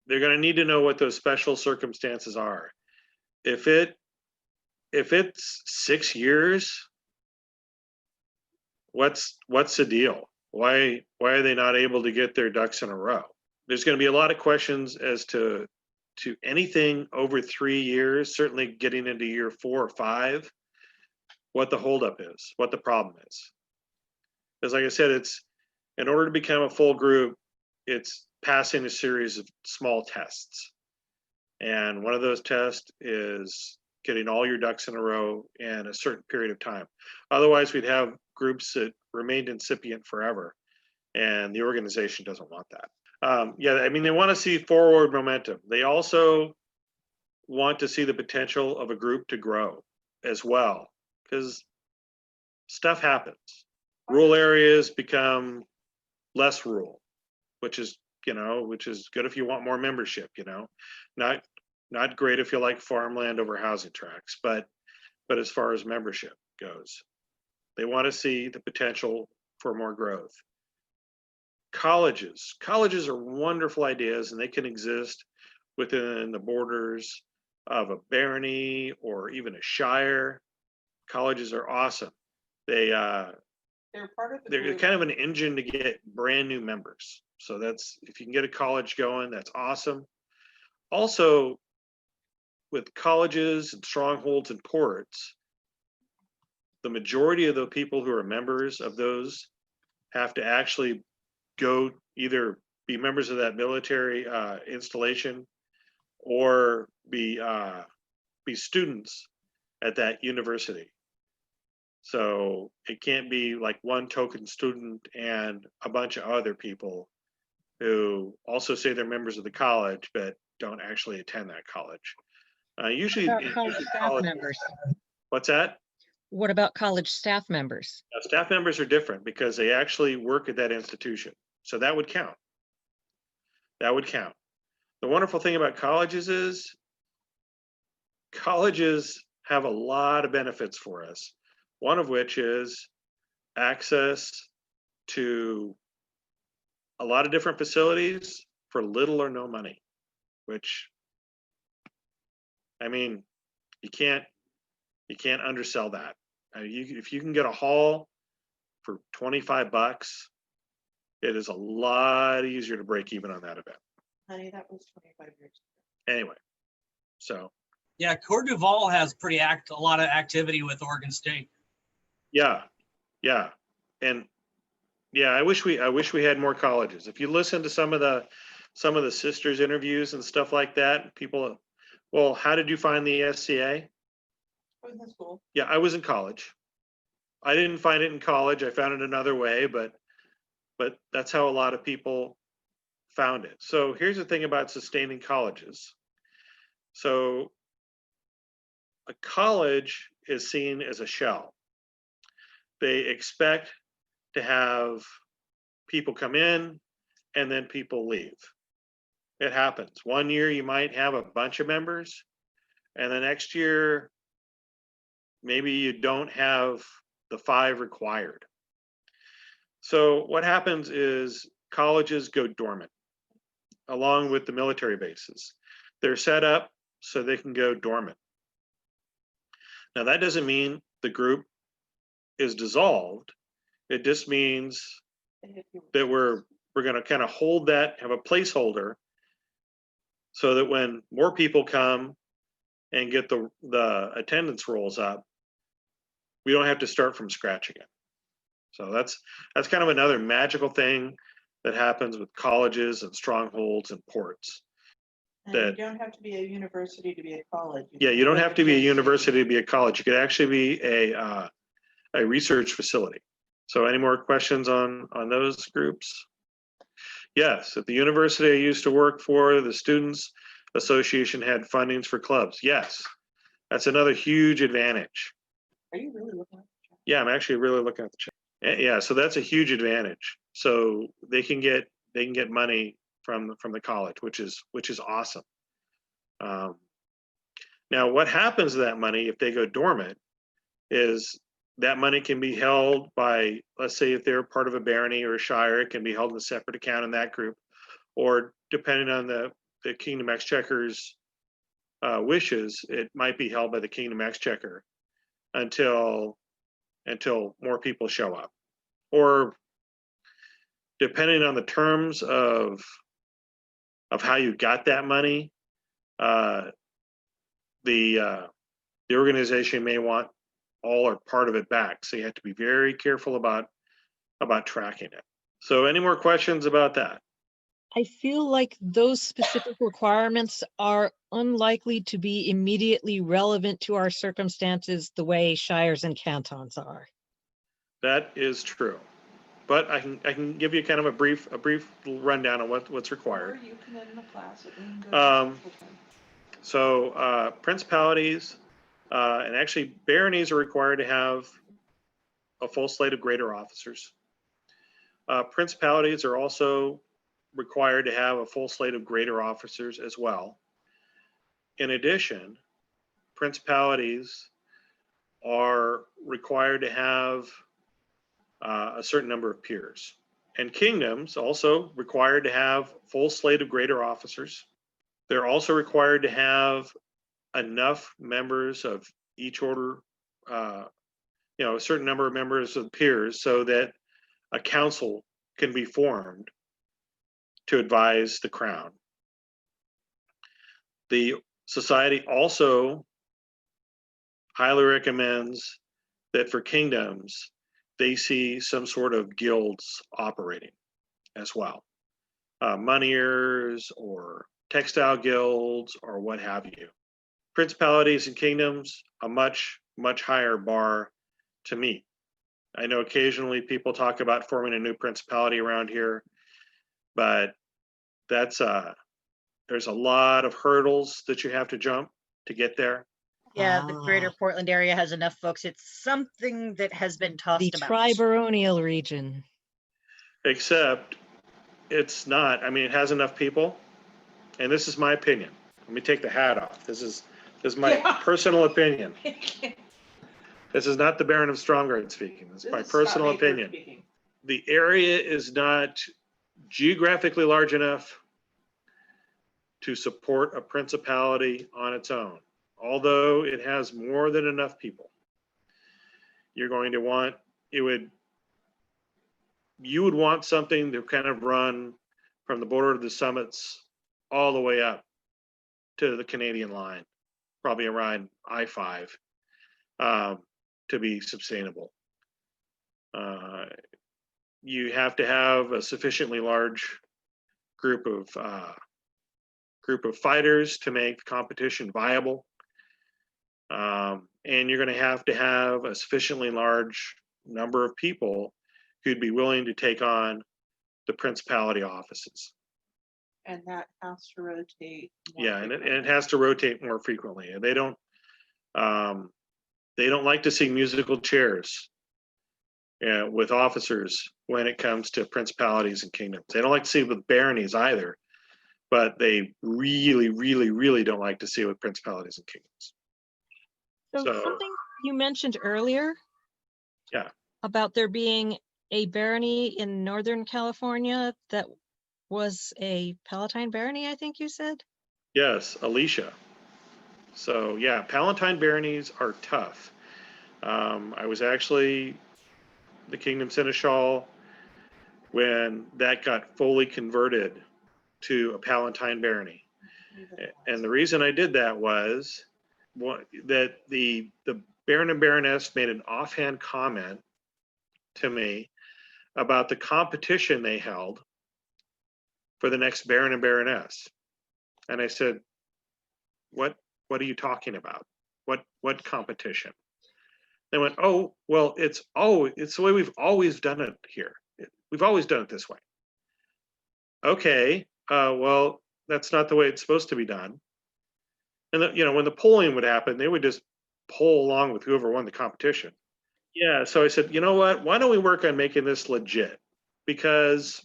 they're going to need to know what those special circumstances are. If it's 6 years, what's the deal? Why are they not able to get their ducks in a row? There's going to be a lot of questions as to anything over 3 years, certainly getting into year 4 or 5, what the holdup is, what the problem is. Because like I said, it's in order to become a full group, it's passing a series of small tests. And one of those tests is getting all your ducks in a row in a certain period of time. Otherwise, we'd have groups that remained incipient forever, and the organization doesn't want that. Yeah, I mean, they want to see forward momentum. They also want to see the potential of a group to grow as well, because stuff happens. Rural areas become less rural, which is, which is good if you want more membership, not great if you like farmland over housing tracts, but as far as membership goes, they want to see the potential for more growth. Colleges are wonderful ideas, and they can exist within the borders of a barony or even a shire. Colleges are awesome. They're part of the they're group. kind of an engine to get brand new members. So that's, if you can get a college going, that's awesome. Also, with colleges and strongholds and ports, the majority of the people who are members of those have to actually go either be members of that military installation or be students at that university. So it can't be like one token student and a bunch of other people who also say they're members of the college but don't actually attend that college. Usually, What about college staff members? What's that? What about college staff members? Now, staff members are different because they actually work at that institution. So that would count. That would count. The wonderful thing about colleges is colleges have a lot of benefits for us. One of which is access to a lot of different facilities for little or no money, which, I mean, you can't undersell that. If you can get a hall for $25, it is a lot easier to break even on that event. Honey, that was 25 years ago. Anyway, so. Yeah, Coeur Duval has a lot of activity with Oregon State. Yeah. And yeah, I wish we had more colleges. If you listen to some of the sisters interviews and stuff like that, people, well, how did you find the SCA? I was in school. Yeah, I was in college. I didn't find it in college. I found it another way, but that's how a lot of people found it. So here's the thing about sustaining colleges. So a college is seen as a shell. They expect to have people come in and then people leave. It happens. One year you might have a bunch of members, and the next year maybe you don't have the 5 required. So what happens is colleges go dormant along with the military bases. They're set up so they can go dormant. Now that doesn't mean the group is dissolved. It just means that we're going to kind of hold that, have a placeholder, so that when more people come and get the attendance rolls up, we don't have to start from scratch again. So that's kind of another magical thing that happens with colleges and strongholds and ports. And you don't have to be a university to be a college. You don't have to be a university to be a college. You could actually be a research facility. So any more questions on those groups? Yes, at the university I used to work for, the Students Association had fundings for clubs. Yes, that's another huge advantage. Are you really looking at the chat? Yeah, I'm actually really looking at the chat. Yeah, so that's a huge advantage. So they can get money from the college, which is awesome. Now, what happens to that money if they go dormant is that money can be held by, let's say if they're part of a barony or a shire, it can be held in a separate account in that group, or depending on the Kingdom Exchequer's wishes, it might be held by the Kingdom Exchequer until more people show up, or depending on the terms of how you got that money, the organization may want all or part of it back. So you have to be very careful about tracking it. So any more questions about that? I feel like those specific requirements are unlikely to be immediately relevant to our circumstances the way shires and cantons are. That is true. But I can give you kind of a brief rundown on what's required. Or you can end the class. So principalities and actually baronies are required to have a full slate of greater officers. Principalities are also required to have a full slate of greater officers as well. In addition, principalities are required to have a certain number of peers. And kingdoms also required to have full slate of greater officers. They're also required to have enough members of each order, a certain number of members of peers so that a council can be formed to advise the crown. The society also highly recommends that for kingdoms, they see some sort of guilds operating as well. Moneyers or textile guilds or what have you. Principalities and kingdoms, a much, much higher bar to meet. I know occasionally people talk about forming a new principality around here, but that's there's a lot of hurdles that you have to jump to get there. Yeah, the greater Ah. Portland area has enough folks. It's something that has been The tossed about. tribaronial region. Except it's not. I mean, it has enough people, and this is my opinion. Let me take the hat off. This is my Yeah. personal opinion. This is not the Baron of Stromgard speaking. This is my personal opinion. The area is not geographically large enough to support a principality on its own, although it has more than enough people. You're going to want, you would want something to kind of run from the border of the summits all the way up to the Canadian line, probably around I-5, to be sustainable. You have to have a sufficiently large group of fighters to make the competition viable. And you're going to have a sufficiently large number of people who'd be willing to take on the principality offices. And that has to rotate. Yeah, and it has to rotate more frequently. And they don't like to see musical chairs with officers when it comes to principalities and kingdoms. They don't like to see it with baronies either, but they really, really, really don't like to see it with principalities and kingdoms. So something you mentioned earlier. Yeah. About there being a barony in Northern California that was a Palatine barony, I think you said? Yes, Alicia. So yeah, Palatine baronies are tough. I was actually the Kingdom Seneschal when that got fully converted to a Palatine barony. And the reason I did that was that the Baron and Baroness made an offhand comment to me about the competition they held for the next Baron and Baroness. And I said, what are you talking about? What competition? They went, oh, well, it's the way we've always done it here. We've always done it this way. Okay, well, that's not the way it's supposed to be done. And when the polling would happen, they would just poll along with whoever won the competition. Yeah, so I said, you know what? Why don't we work on making this legit? Because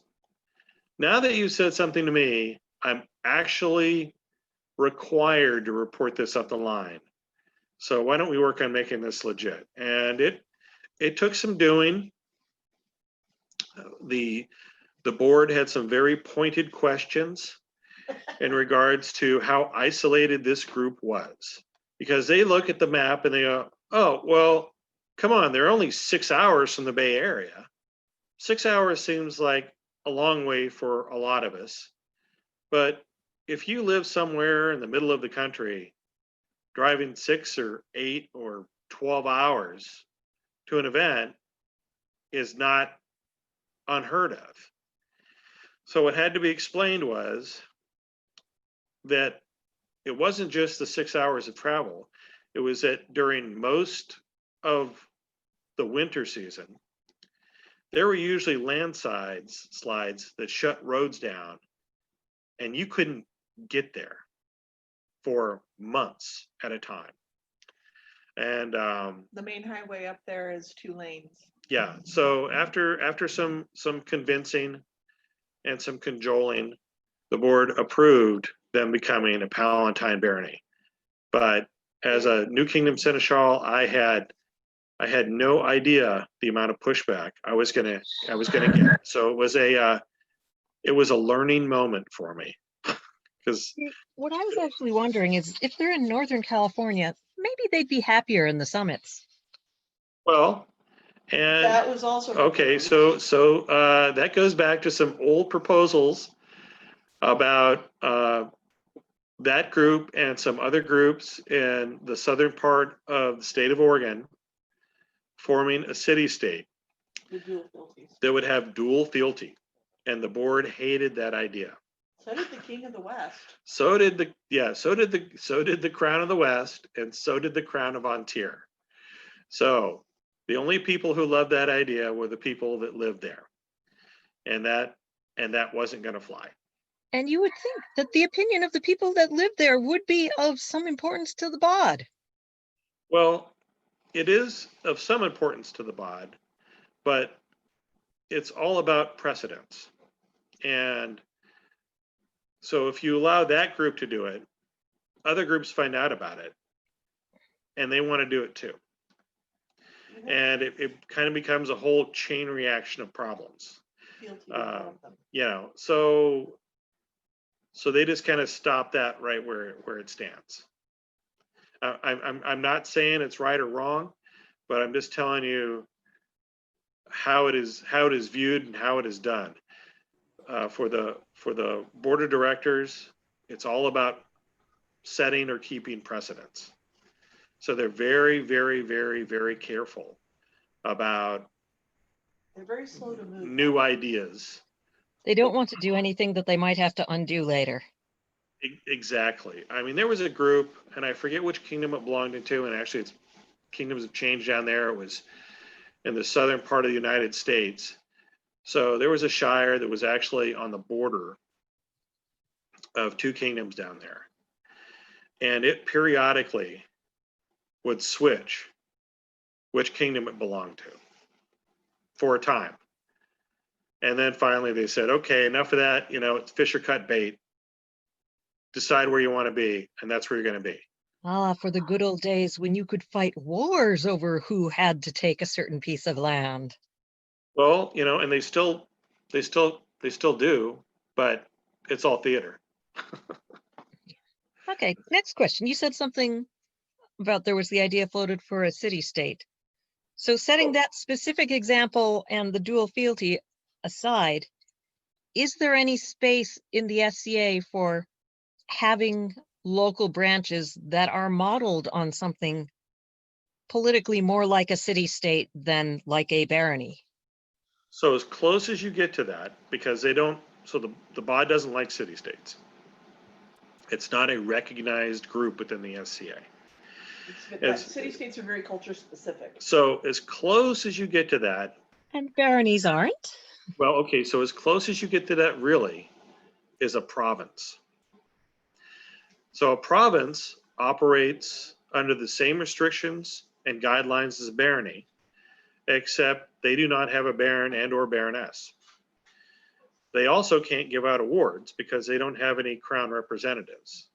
now that you said something to me, I'm actually required to report this up the line. So why don't we work on making this legit? And it took some doing. The board had some very pointed questions in regards to how isolated this group was, because they look at the map and they go, oh, well, come on, they're only 6 hours from the Bay Area. 6 hours seems like a long way for a lot of us. But if you live somewhere in the middle of the country, driving 6 or 8 or 12 hours to an event is not unheard of. So what had to be explained was that it wasn't just the 6 hours of travel. It was that during most of the winter season, there were usually landslides that shut roads down and you couldn't get there. for months at a time. And The main highway up there is 2 lanes. yeah, so after some convincing and some cajoling, the board approved them becoming a Palatine barony. But as a new Kingdom Seneschal, I had no idea the amount of pushback I was gonna get. So it was a learning moment for me. Because What I was actually wondering is if they're in Northern California, maybe they'd be happier in the summits. well, and That was also. okay, proposed. so that goes back to some old proposals about that group and some other groups in the southern part of the state of Oregon forming a city-state The dual fealties. that would have dual fealty, and the board hated that idea. So did the King of the West. So did the Crown of the West, and so did the Crown of Ontario. So the only people who loved that idea were the people that lived there, and that wasn't going to fly. And you would think that the opinion of the people that live there would be of some importance to the bod. Well, it is of some importance to the bod, but it's all about precedence. And so if you allow that group to do it, other groups find out about it and they want to do it too. And it kind of becomes a whole chain reaction of problems. Fealty with one of them. You know, so they just kind of stop that right where it stands. I'm not saying it's right or wrong, but I'm just telling you how it is viewed and how it is done. For the board of directors, it's all about setting or keeping precedents. So they're very, very, very, very careful about They're very slow to move. new ideas. They don't want to do anything that they might have to undo later. Exactly. I mean, there was a group, and I forget which kingdom it belonged to, and actually it's kingdoms have changed down there. It was in the southern part of the United States. So there was a shire that was actually on the border of 2 kingdoms down there. And it periodically would switch which kingdom it belonged to for a time. And then finally they said, okay, enough of that, you know, it's fish or cut bait. Decide where you want to be, and that's where you're going to be. Ah, for the good old days when you could fight wars over who had to take a certain piece of land. Well, you know, and they still do, but it's all theater. Okay, next question. You said something about there was the idea floated for a city-state. So setting that specific example and the dual fealty aside, is there any space in the SCA for having local branches that are modeled on something politically more like a city-state than like a barony? So as close as you get to that, because they don't, so the BOD doesn't like city-states. It's not a recognized group within the SCA. City-states are very culture specific. So as close as you get to that. And baronies aren't? Well, okay, so as close as you get to that really is a province. So a province operates under the same restrictions and guidelines as a barony, except they do not have a baron and or baroness. They also can't give out awards because they don't have any crown representatives.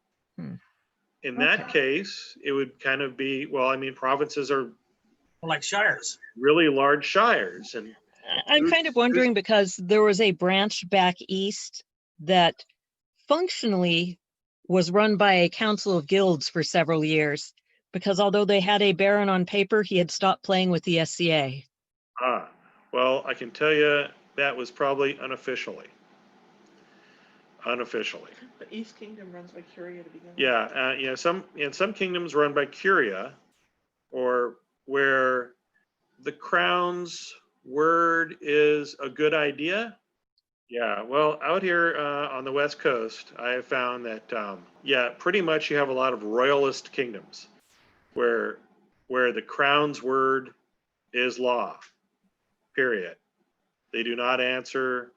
In that case, it would kind of be, well, I mean, provinces are like shires, really large shires. And I'm kind of wondering because there was a branch back east that functionally was run by a council of guilds for several years, because although they had a baron on paper, he had stopped playing with the SCA. Well, I can tell you that was probably unofficially. The East Kingdom runs by Curia to begin with. Yeah, some kingdoms run by Curia, or where the crown's word is a good idea. Yeah, well, out here on the West Coast, I have found that, pretty much you have a lot of royalist kingdoms where the crown's word is law, period. They do not answer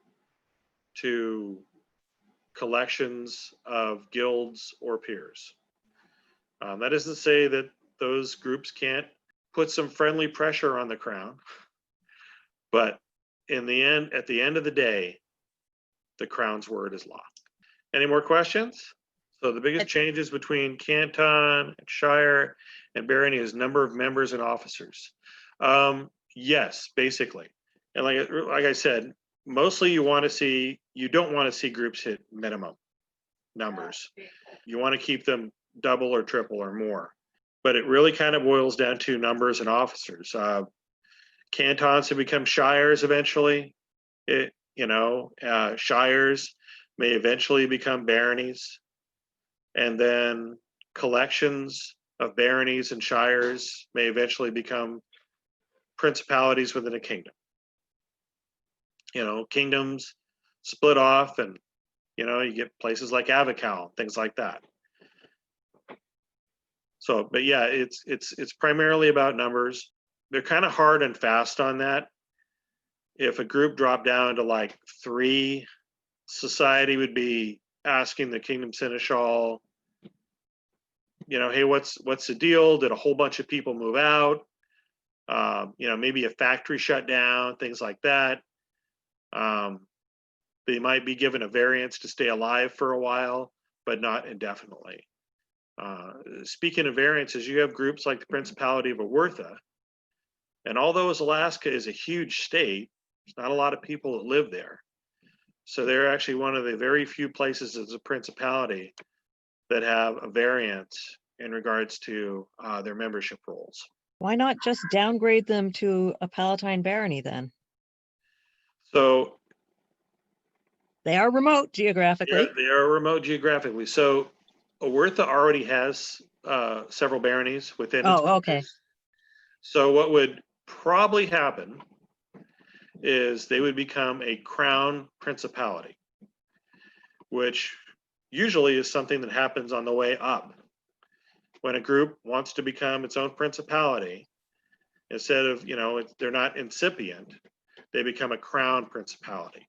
to collections of guilds or peers. That isn't to say that those groups can't put some friendly pressure on the crown, but at the end of the day, the crown's word is law. Any more questions? So the biggest changes between canton, and shire, and barony is number of members and officers. Yes, basically. And like I said, mostly you don't want to see groups hit minimum numbers. You want to keep them double or triple or more. But it really kind of boils down to numbers and officers. Cantons have become shires eventually. Shires may eventually become baronies. And then collections of baronies and shires may eventually become principalities within a kingdom. Kingdoms split off, and you get places like Avical, things like that. So, but yeah, it's primarily about numbers. They're kind of hard and fast on that. If a group dropped down to like 3, society would be asking the Kingdom Seneschal, hey, what's the deal? Did a whole bunch of people move out? Maybe a factory shut down, things like that. They might be given a variance to stay alive for a while, but not indefinitely. Speaking of variances, you have groups like the Principality of Awertha, and although Alaska is a huge state, there's not a lot of people that live there. So they're actually one of the very few places as a principality that have a variance in regards to their membership roles. Why not just downgrade them to a Palatine barony then? So they are remote geographically. They are remote geographically. So Awertha already has several baronies within. Oh, okay. So what would probably happen is they would become a crown principality, which usually is something that happens on the way up. When a group wants to become its own principality, instead of, they're not incipient, they become a crown principality.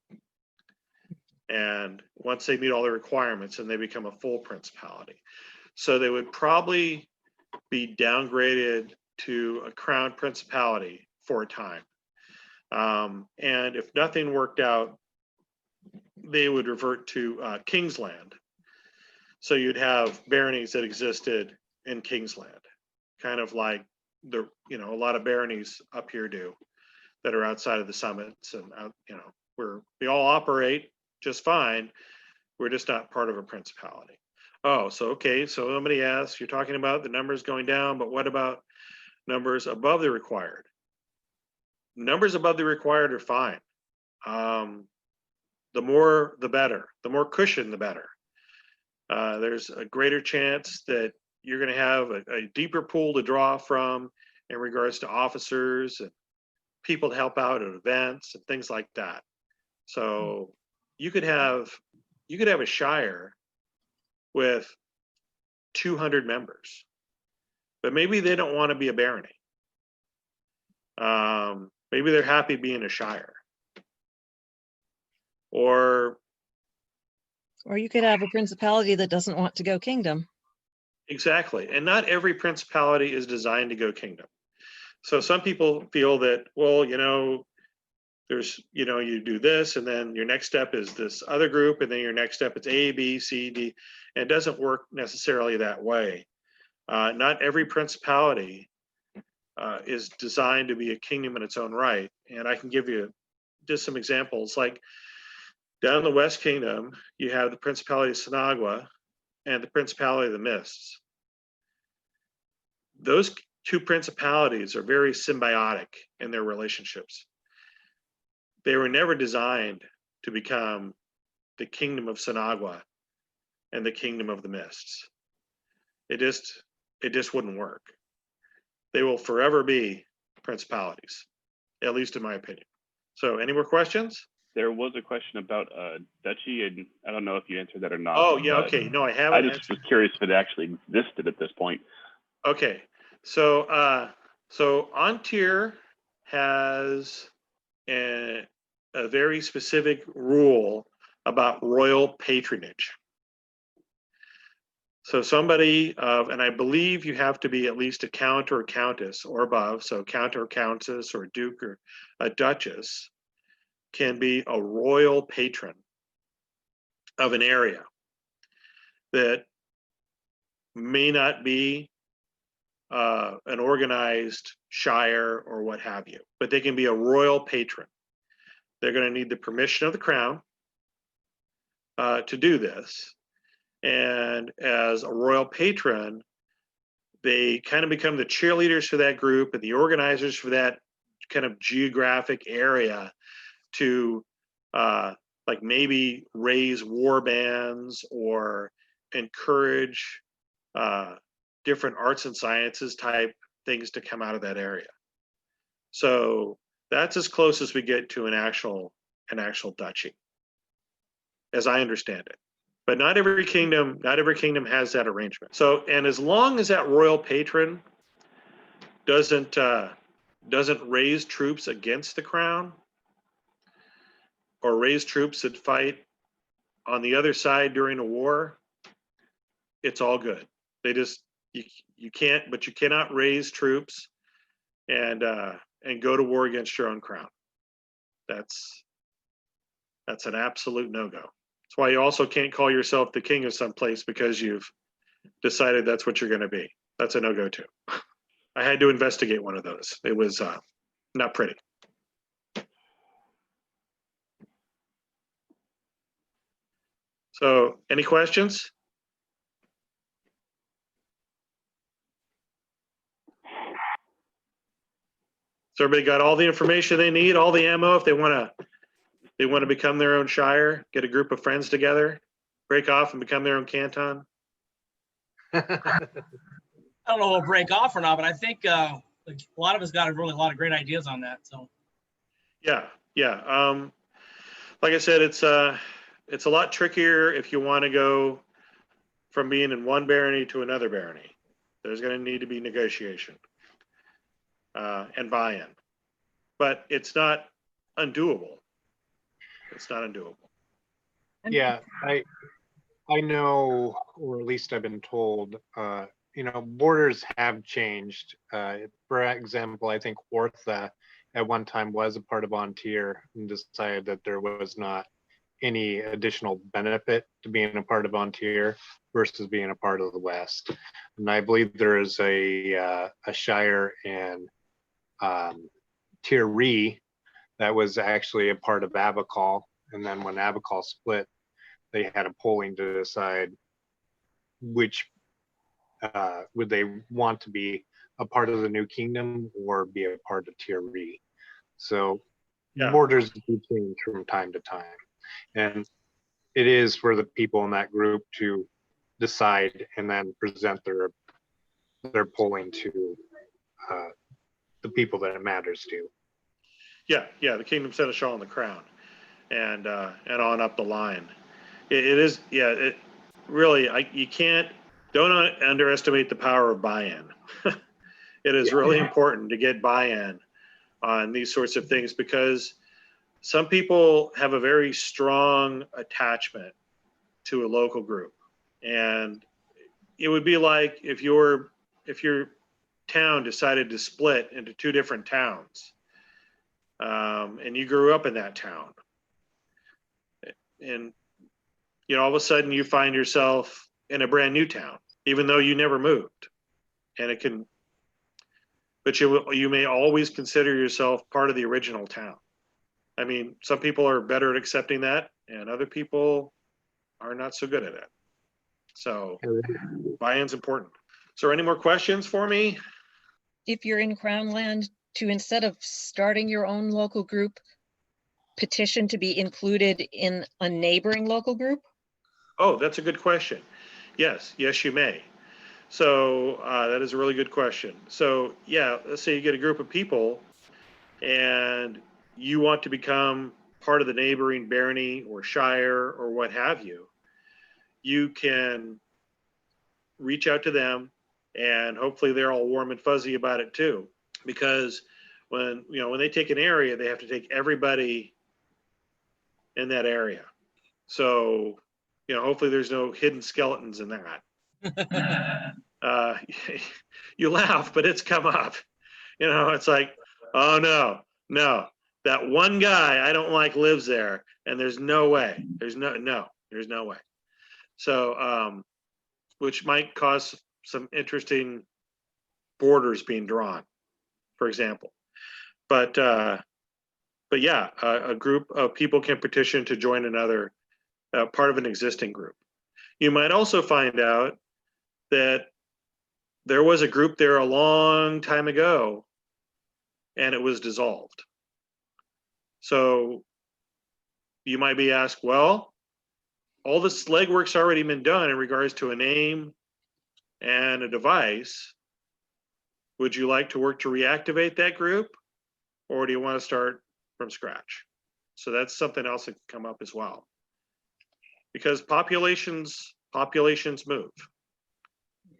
And once they meet all the requirements, and they become a full principality. So they would probably be downgraded to a crown principality for a time. And if nothing worked out, they would revert to Kingsland. So you'd have baronies that existed in Kingsland, kind of like a lot of baronies up here do that are outside of the summits, and where we all operate just fine. We're just not part of a principality. Oh, so okay. So somebody asks, you're talking about the numbers going down, but what about numbers above the required? Numbers above the required are fine. The more, the better. The more cushion, the better. There's a greater chance that you're going to have a deeper pool to draw from in regards to officers and people to help out at events and things like that. So you could have a shire with 200 members, but maybe they don't want to be a barony. Maybe they're happy being a shire. Or you could have a principality that doesn't want to go kingdom. Exactly. And not every principality is designed to go kingdom. So some people feel that, well, there's, you do this, and then your next step is this other group, and then your next step is A, B, C, D. And it doesn't work necessarily that way. Not every principality is designed to be a kingdom in its own right. And I can give you just some examples. Like down in the West Kingdom, you have the Principality of Sinagua and the Principality of the Mists. Those two principalities are very symbiotic in their relationships. They were never designed to become the Kingdom of Sinagua and the Kingdom of the Mists. It just wouldn't work. They will forever be principalities, at least in my opinion. So any more questions? There was a question about duchy, and I don't know if you answered that or not. Oh, yeah, okay. No, I haven't. I just was curious if it actually existed at this point. Okay, so Ontir has a very specific rule about royal patronage. So somebody and I believe you have to be at least a count or a countess or above. So count or countess or duke or a duchess can be a royal patron of an area that may not be an organized shire or what have you, but they can be a royal patron. They're going to need the permission of the crown to do this. And as a royal patron, they kind of become the cheerleaders for that group and the organizers for that kind of geographic area to like maybe raise war bands or encourage different arts and sciences type things to come out of that area. So that's as close as we get to an actual duchy, as I understand it. But not every kingdom has that arrangement. So, and as long as that royal patron doesn't raise troops against the crown or raise troops that fight on the other side during a war, it's all good. They just you cannot raise troops and go to war against your own crown. That's an absolute no-go. That's why you also can't call yourself the king of some place because you've decided that's what you're going to be. That's a no-go too. I had to investigate one of those. It was not pretty. So, any questions? So everybody got all the information they need, all the ammo if they want to become their own shire, get a group of friends together, break off and become their own canton. I don't know if we'll break off or not, but I think a lot of us got a lot of great ideas on that. So Yeah. Like I said, it's a lot trickier if you want to go from being in one barony to another barony. There's going to need to be negotiation and buy-in, but it's not undoable. It's not undoable. Yeah, I know, or at least I've been told, borders have changed. For example, I think Ortha at one time was a part of Ontir and decided that there was not any additional benefit to being a part of Ontir versus being a part of the West. And I believe there is a shire in Terra that was actually a part of Abacol. And then when Abacol split, they had a polling to decide which would they want to be a part of the new kingdom or be a part of Terra. So borders do change from time to time. And it is for the people in that group to decide and then present their polling to the people that it matters to. Yeah, the Kingdom Seneschal and the crown, and on up the line. It really, don't underestimate the power of buy-in. It is really important to get buy-in on these sorts of things because some people have a very strong attachment to a local group, and it would be like if your town decided to split into two different towns, and you grew up in that town, and all of a sudden you find yourself in a brand new town, even though you never moved, but you may always consider yourself part of the original town. I mean, some people are better at accepting that, and other people are not so good at it. So buy-in's important. So any more questions for me? If you're in Crown Land, to instead of starting your own local group, petition to be included in a neighboring local group? Oh, that's a good question. Yes, you may. So that is a really good question. So yeah, let's say you get a group of people and you want to become part of the neighboring barony or shire or what have you. You can reach out to them, and hopefully they're all warm and fuzzy about it too. Because when they take an area, they have to take everybody in that area. So hopefully there's no hidden skeletons in that. uh, you laugh, but it's come up. You know, it's like, oh no, that one guy I don't like lives there, and there's no way. There's no way. So, which might cause some interesting borders being drawn, for example. But yeah, a group of people can petition to join another part of an existing group. You might also find out that there was a group there a long time ago and it was dissolved. So you might be asked, well, all this legwork's already been done in regards to a name and a device. Would you like to work to reactivate that group, or do you want to start from scratch? So that's something else that can come up as well. Because populations move,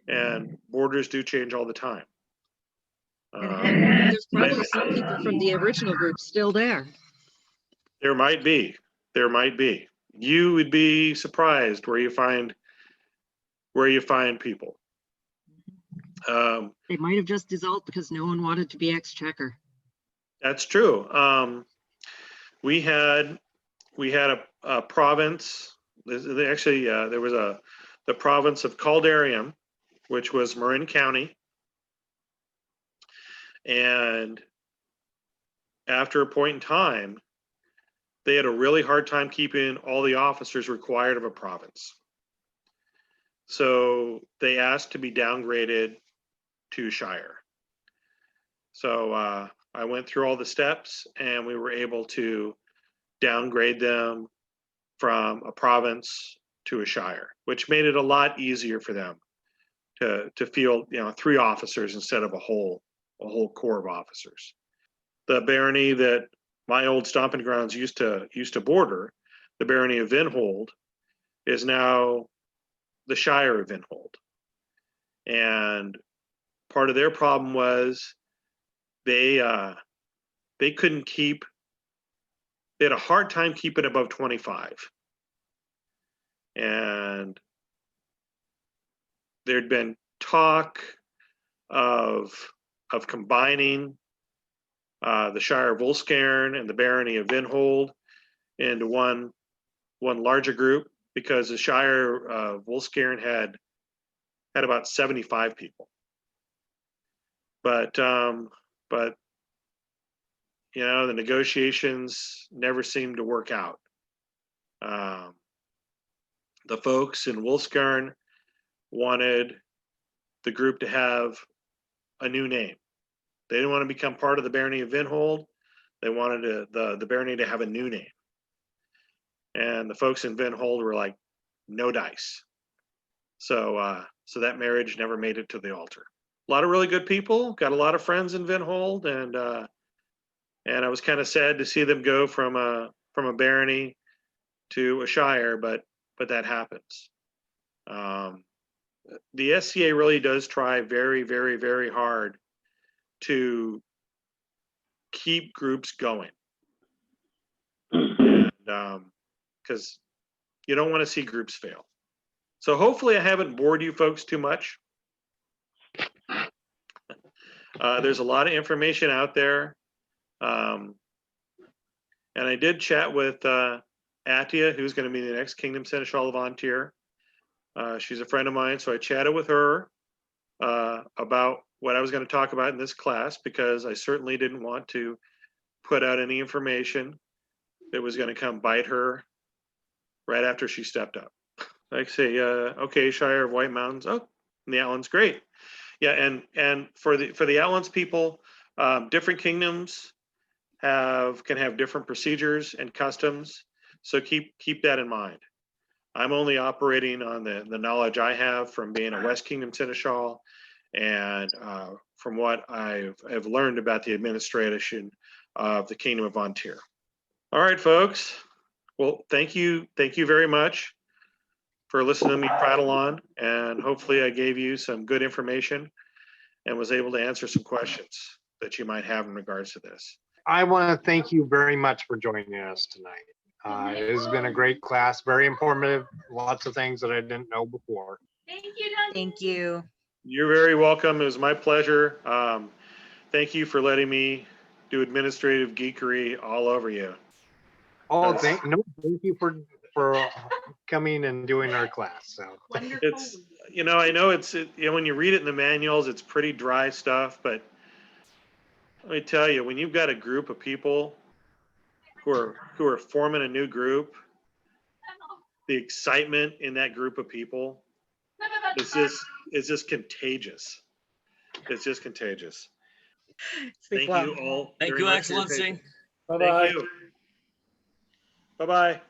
and borders do change all the time. There's probably some people from the original group still there. There might be. You would be surprised where you find people. They might have just dissolved because no one wanted to be exchequer. That's true. We had a province. Actually, there was the province of Caldarium, which was Marin County, and after a point in time, they had a really hard time keeping all the officers required of a province. So they asked to be downgraded to Shire. So I went through all the steps and we were able to downgrade them from a province to a Shire, which made it a lot easier for them to field, 3 officers instead of a whole corps of officers. The barony that my old stomping grounds used to border, the barony of Vinhold, is now the Shire of Vinhold. And part of their problem was they couldn't keep, they had a hard time keeping above 25. And there'd been talk of combining the Shire of Volscairn and the barony of Vinhold into one larger group, because the Shire of Volscairn had about 75 people. But the negotiations never seemed to work out. The folks in Volscairn wanted the group to have a new name. They didn't want to become part of the barony of Vinhold. They wanted the barony to have a new name. And the folks in Vinhold were like, no dice. So that marriage never made it to the altar. A lot of really good people, got a lot of friends in Vinhold, and I was kind of sad to see them go from a barony to a Shire, but that happens. The SCA really does try very, very, very hard to keep groups going, because you don't want to see groups fail. So hopefully I haven't bored you folks too much. There's a lot of information out there. And I did chat with Atia, who's going to be the next Kingdom Seneschal of Antir. She's a friend of mine, so I chatted with her about what I was going to talk about in this class, because I certainly didn't want to put out any information that was going to come bite her right after she stepped up. Like say, okay, Shire of White Mountains. Oh, and the Outlands, great. Yeah, and for the Outlands people, different kingdoms can have different procedures and customs. So keep that in mind. I'm only operating on the knowledge I have from being a West Kingdom Seneschal, and from what I've learned about the administration of the Kingdom of Antir. All right, folks. Well, thank you very much for listening to me prattle on, and hopefully I gave you some good information and was able to answer some questions that you might have in regards to this. I want to thank you very much for joining us tonight. It has been a great class, very informative, lots of things that I didn't know before. Thank you, Duncan. Thank you. You're very welcome. It was my pleasure. Thank you for letting me do administrative geekery all over you. Oh, thank you for coming and doing our class. So Wonderful. It's, you know, I know when you read it in the manuals, it's pretty dry stuff, but let me tell you, when you've got a group of people who are forming a new group, the excitement in that group of people is just contagious. It's just contagious. Speak Thank well. you all. Thank very you, much for your Excellency. patience. Bye-bye. Thank you. Bye-bye.